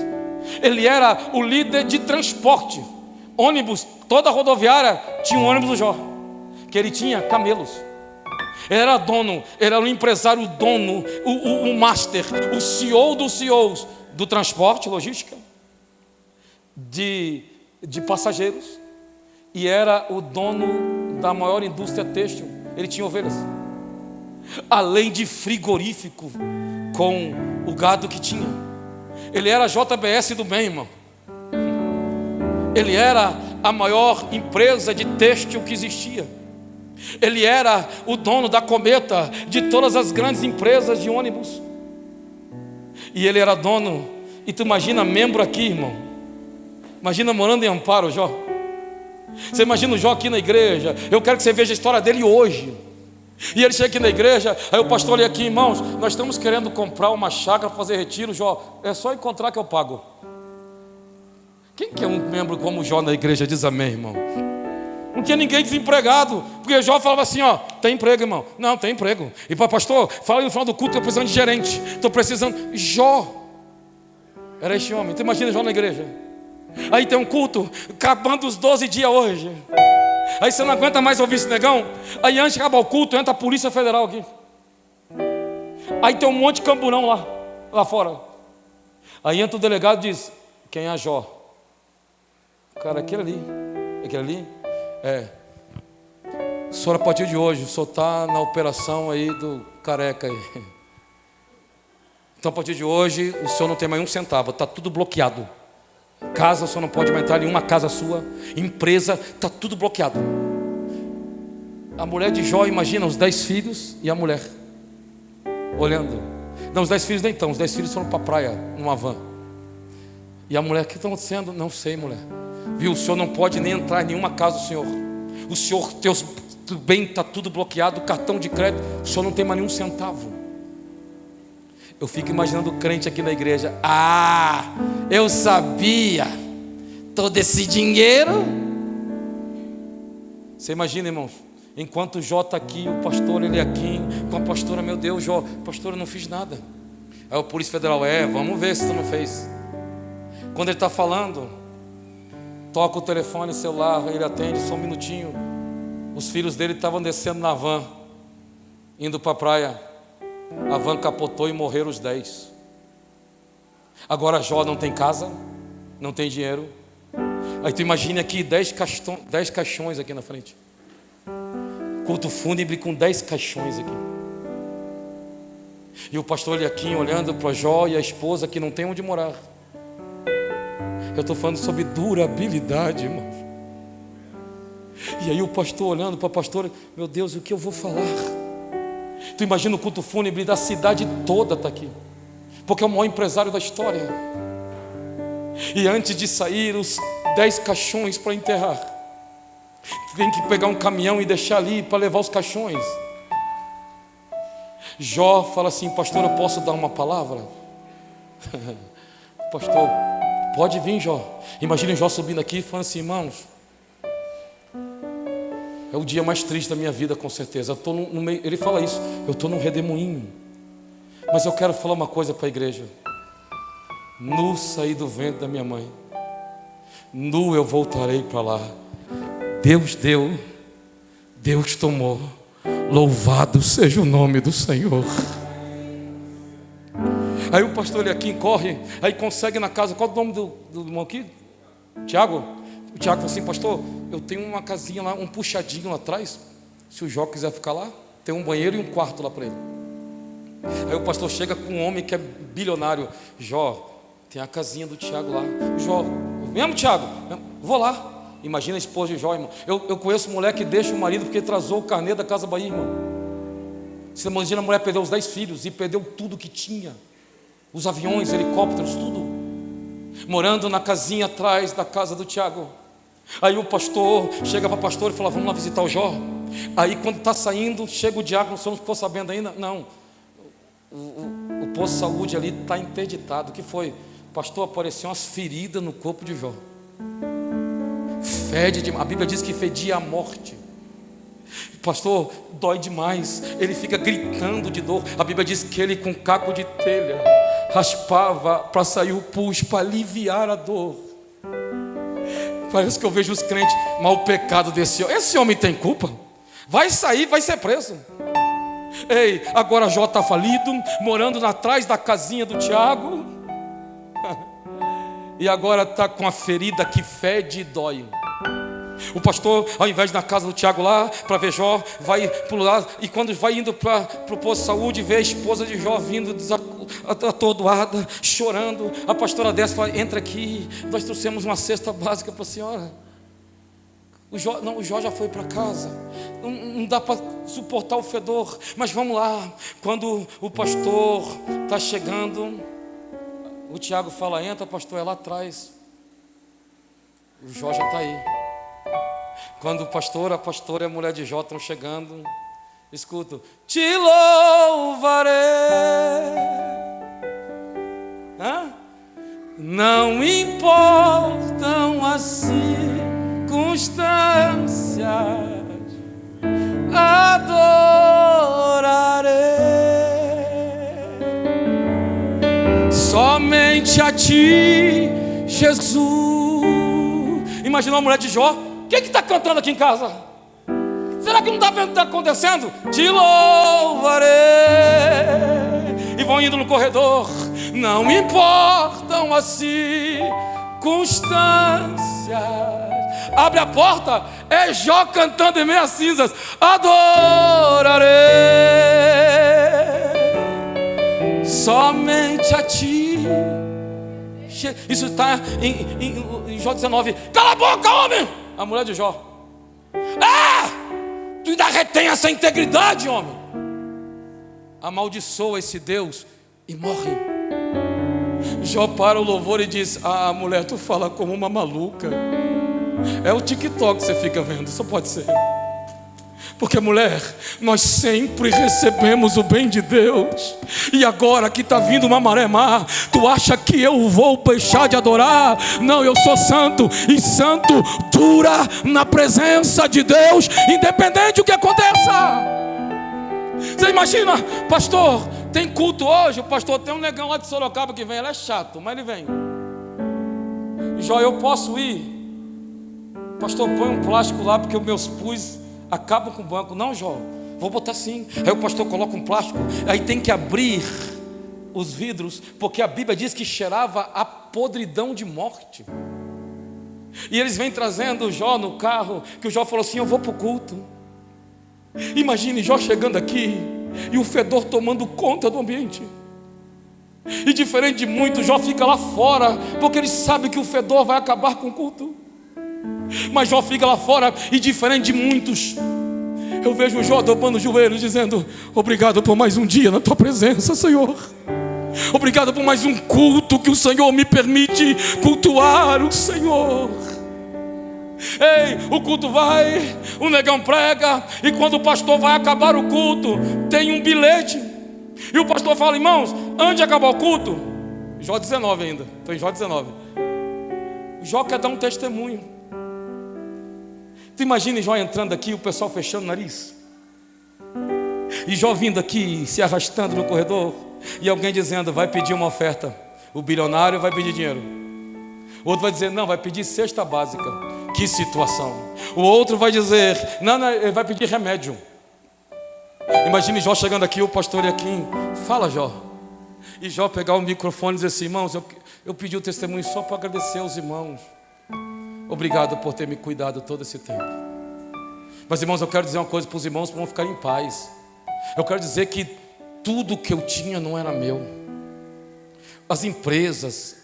Ele era o líder de transporte, ônibus, toda a rodoviária tinha um ônibus do Jó, que ele tinha camelos. Ele era dono, ele era um empresário dono, o master, o CEO dos CEOs do transporte, logística, de passageiros, e era o dono da maior indústria têxtil. Ele tinha ovelhas, além de frigorífico com o gado que tinha. Ele era a JBS do bem, irmão. Ele era a maior empresa de têxtil que existia. Ele era o dono da Cometa, de todas as grandes empresas de ônibus. E ele era dono, e tu imagina membro aqui, irmão. Imagina morando em Amparo, Jó. Você imagina o Jó aqui na igreja. Eu quero que você veja a história dele hoje. E ele chega aqui na igreja, aí o pastor olha aqui: irmãos, nós estamos querendo comprar uma chácara para fazer retiro. Jó, é só encontrar que eu pago. Quem que é um membro como Jó na igreja? Diz amém, irmão. Não tinha ninguém desempregado, porque Jó falava assim: ó, tem emprego, irmão? Não, tem emprego. E para pastor, fala aí no final do culto, estou precisando de gerente, estou precisando. Jó era este homem. Tu imagina Jó na igreja. Aí tem um culto, acabando os 12 dias hoje. Aí você não aguenta mais ouvir esse negão. Aí antes de acabar o culto, entra a Polícia Federal aqui. Aí tem um monte de camburão lá fora. Aí entra o delegado e diz: quem é Jó? Cara, aquele ali, o senhor, a partir de hoje, o senhor está na operação aí do careca aí. Então a partir de hoje, o senhor não tem mais um centavo, está tudo bloqueado. Casa, o senhor não pode mais entrar em nenhuma casa sua. Empresa, está tudo bloqueado. A mulher de Jó, imagina, os 10 filhos e a mulher olhando. Não, os 10 filhos nem estão. Os 10 filhos foram para a praia, numa van. E a mulher: o que está acontecendo? Não sei, mulher. Viu, o senhor não pode nem entrar em nenhuma casa do senhor. O senhor, teus bem está tudo bloqueado, cartão de crédito, o senhor não tem mais nenhum centavo. Eu fico imaginando o crente aqui na igreja: ah, eu sabia, todo esse dinheiro. Você imagina, irmãos, enquanto o Jó está aqui, o pastor ele aqui, com a pastora: meu Deus, Jó, pastora, eu não fiz nada. Aí o Polícia Federal: vamos ver se tu não fez. Quando ele está falando, toca o telefone celular, ele atende, só um minutinho. Os filhos dele estavam descendo na van, indo para a praia. A van capotou e morreram os 10. Agora Jó não tem casa, não tem dinheiro. Aí tu imagina aqui 10 caixões aqui na frente. Culto fúnebre com 10 caixões aqui. E o pastor aqui olhando para Jó e a esposa que não tem onde morar. Eu estou falando sobre durabilidade, irmão. E aí o pastor olhando para a pastora: meu Deus, o que eu vou falar? Tu imagina o culto fúnebre da cidade toda está aqui, porque é o maior empresário da história. E antes de sair os 10 caixões para enterrar, tem que pegar um caminhão e deixar ali para levar os caixões. Jó fala assim: pastor, eu posso dar uma palavra? Pastor, pode vir, Jó. Imagina Jó subindo aqui e falando assim: irmãos, é o dia mais triste da minha vida, com certeza. Eu estou no meio, ele fala isso, eu estou num redemoinho. Mas eu quero falar uma coisa para a igreja: nu saí do ventre da minha mãe, nu eu voltarei para lá. Deus deu, Deus tomou, louvado seja o nome do Senhor. Aí o pastor ele aqui corre, aí consegue na casa. Qual é o nome do irmão aqui? Tiago. O Tiago falou assim: pastor, eu tenho uma casinha lá, um puxadinho lá atrás. Se o Jó quiser ficar lá, tem um banheiro e um quarto lá para ele. Aí o pastor chega com um homem que é bilionário: Jó, tem a casinha do Tiago lá. Jó: mesmo, Tiago? Vou lá. Imagina a esposa de Jó, irmão. Eu conheço mulher que deixa o marido porque atrasou o carnê da Casa Bahia, irmão. Você imagina, a mulher perdeu os 10 filhos e perdeu tudo que tinha. Os aviões, helicópteros, tudo. Morando na casinha atrás da casa do Tiago. Aí o pastor chega para a pastora e fala: vamos lá visitar o Jó. Aí quando está saindo, chega o diácono: o senhor não ficou sabendo ainda? Não, o posto de saúde ali está interditado. O que foi? Pastor, apareceu umas feridas no corpo de Jó. Fede demais. A Bíblia diz que fedia a morte. Pastor, dói demais. Ele fica gritando de dor. A Bíblia diz que ele com caco de telha raspava para sair o pus, para aliviar a dor. Parece que eu vejo os crentes: mas o pecado desse homem, esse homem tem culpa? Vai sair, vai ser preso. Ei, agora Jó está falido, morando atrás da casinha do Tiago. E agora está com a ferida que fede e dói. O pastor, ao invés de ir na casa do Tiago lá, para ver Jó, vai para o lado, e quando vai indo para o posto de saúde, vê a esposa de Jó vindo atordoada, chorando. A pastora desce e fala: entra aqui, nós trouxemos uma cesta básica para a senhora. O Jó já foi para casa, não dá para suportar o fedor, mas vamos lá. Quando o pastor está chegando, o Tiago fala: entra, pastor, é lá atrás. O Jó já está aí. Quando o pastor, a pastora e a mulher de Jó estão chegando, escuto: te louvarei. Não importam as circunstâncias, adorarei somente a ti, Jesus. Imaginou a mulher de Jó? O que está cantando aqui em casa? Será que não está vendo o que está acontecendo? Te louvarei. E vão indo no corredor. Não importam as circunstâncias. Abre a porta, é Jó cantando em meio às cinzas: adorarei somente a ti. Isso está em Jó 19. Cala a boca, homem! A mulher de Jó: tu ainda retém essa integridade, homem. Amaldiçoa esse Deus e morre. Jó para o louvor e diz: mulher, tu fala como uma maluca. É o TikTok que você fica vendo, só pode ser. Porque, mulher, nós sempre recebemos o bem de Deus. E agora que está vindo uma maré má, tu acha que eu vou deixar de adorar? Não, eu sou santo. E santo dura na presença de Deus, independente do que aconteça. Você imagina, pastor, tem culto hoje? O pastor tem um negão lá de Sorocaba que vem. Ele é chato, mas ele vem. Jó, eu posso ir? Pastor, põe um plástico lá, porque os meus pus acabam com o banco. Não, Jó, vou botar sim. Aí o pastor coloca um plástico, aí tem que abrir os vidros, porque a Bíblia diz que cheirava a podridão de morte. E eles vêm trazendo o Jó no carro, que o Jó falou assim: eu vou para o culto. Imagine Jó chegando aqui e o fedor tomando conta do ambiente. E diferente de muitos, Jó fica lá fora, porque ele sabe que o fedor vai acabar com o culto. Mas Jó fica lá fora, e diferente de muitos, eu vejo Jó dobrando os joelhos, dizendo: obrigado por mais um dia na tua presença, Senhor. Obrigado por mais um culto que o Senhor me permite cultuar o Senhor. Ei, o culto vai, o negão prega, e quando o pastor vai acabar o culto, tem um bilhete, e o pastor fala: irmãos, antes de acabar o culto, Jó 19 ainda, estou em Jó 19. Jó quer dar um testemunho. Tu imagina Jó entrando aqui, o pessoal fechando o nariz, e Jó vindo aqui, se arrastando no corredor, e alguém dizendo: vai pedir uma oferta. O bilionário vai pedir dinheiro, o outro vai dizer: não, vai pedir cesta básica. Que situação. O outro vai dizer: não, ele vai pedir remédio. Imagine Jó chegando aqui, o pastor e aqui: fala, Jó. E Jó pegar o microfone e dizer assim: irmãos, eu pedi o testemunho só para agradecer aos irmãos. Obrigado por ter me cuidado todo esse tempo. Mas, irmãos, eu quero dizer uma coisa para os irmãos, para não ficarem em paz. Eu quero dizer que tudo que eu tinha não era meu. As empresas,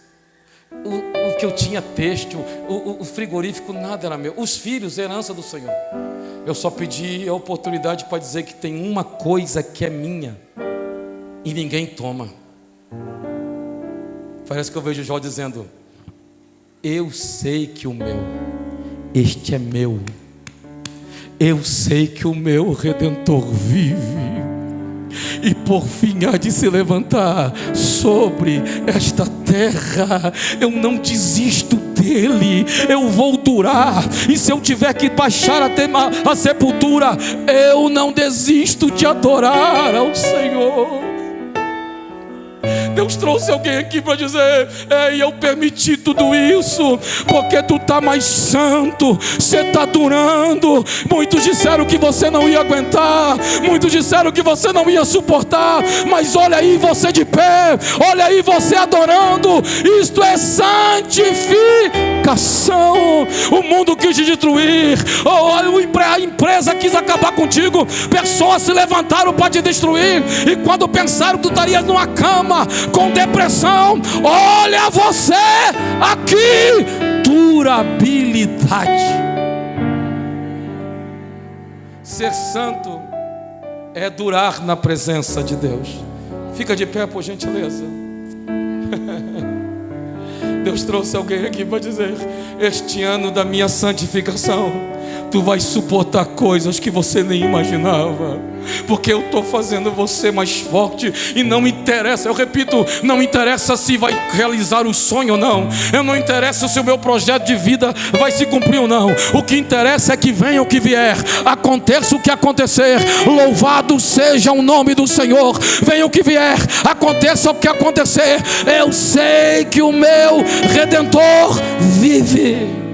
o que eu tinha têxtil, o frigorífico, nada era meu. Os filhos, herança do Senhor. Eu só pedi a oportunidade para dizer que tem uma coisa que é minha e ninguém toma. Parece que eu vejo Jó dizendo: eu sei que o meu, este é meu. Eu sei que o meu Redentor vive, e por fim há de se levantar sobre esta terra. Eu não desisto dele, eu vou durar, e se eu tiver que baixar até a sepultura, eu não desisto de adorar ao Senhor. Deus trouxe alguém aqui para dizer: ei, eu permiti tudo isso porque tu está mais santo, você está durando. Muitos disseram que você não ia aguentar, muitos disseram que você não ia suportar, mas olha aí você de pé, olha aí você adorando. Isto é santificação. fornicação. O mundo quis te destruir, a empresa quis acabar contigo, pessoas se levantaram para te destruir, e quando pensaram que tu estarias numa cama com depressão, olha você aqui, durabilidade. Ser santo é durar na presença de Deus. Fica de pé, por gentileza. Deus trouxe alguém aqui para dizer: este ano da minha santificação, tu vai suportar coisas que você nem imaginava, porque eu estou fazendo você mais forte. E não interessa, eu repito, não interessa se vai realizar o sonho ou não, não interessa se o meu projeto de vida vai se cumprir ou não. O que interessa é que venha o que vier, aconteça o que acontecer, louvado seja o nome do Senhor. Venha o que vier, aconteça o que acontecer, eu sei que o meu Redentor vive.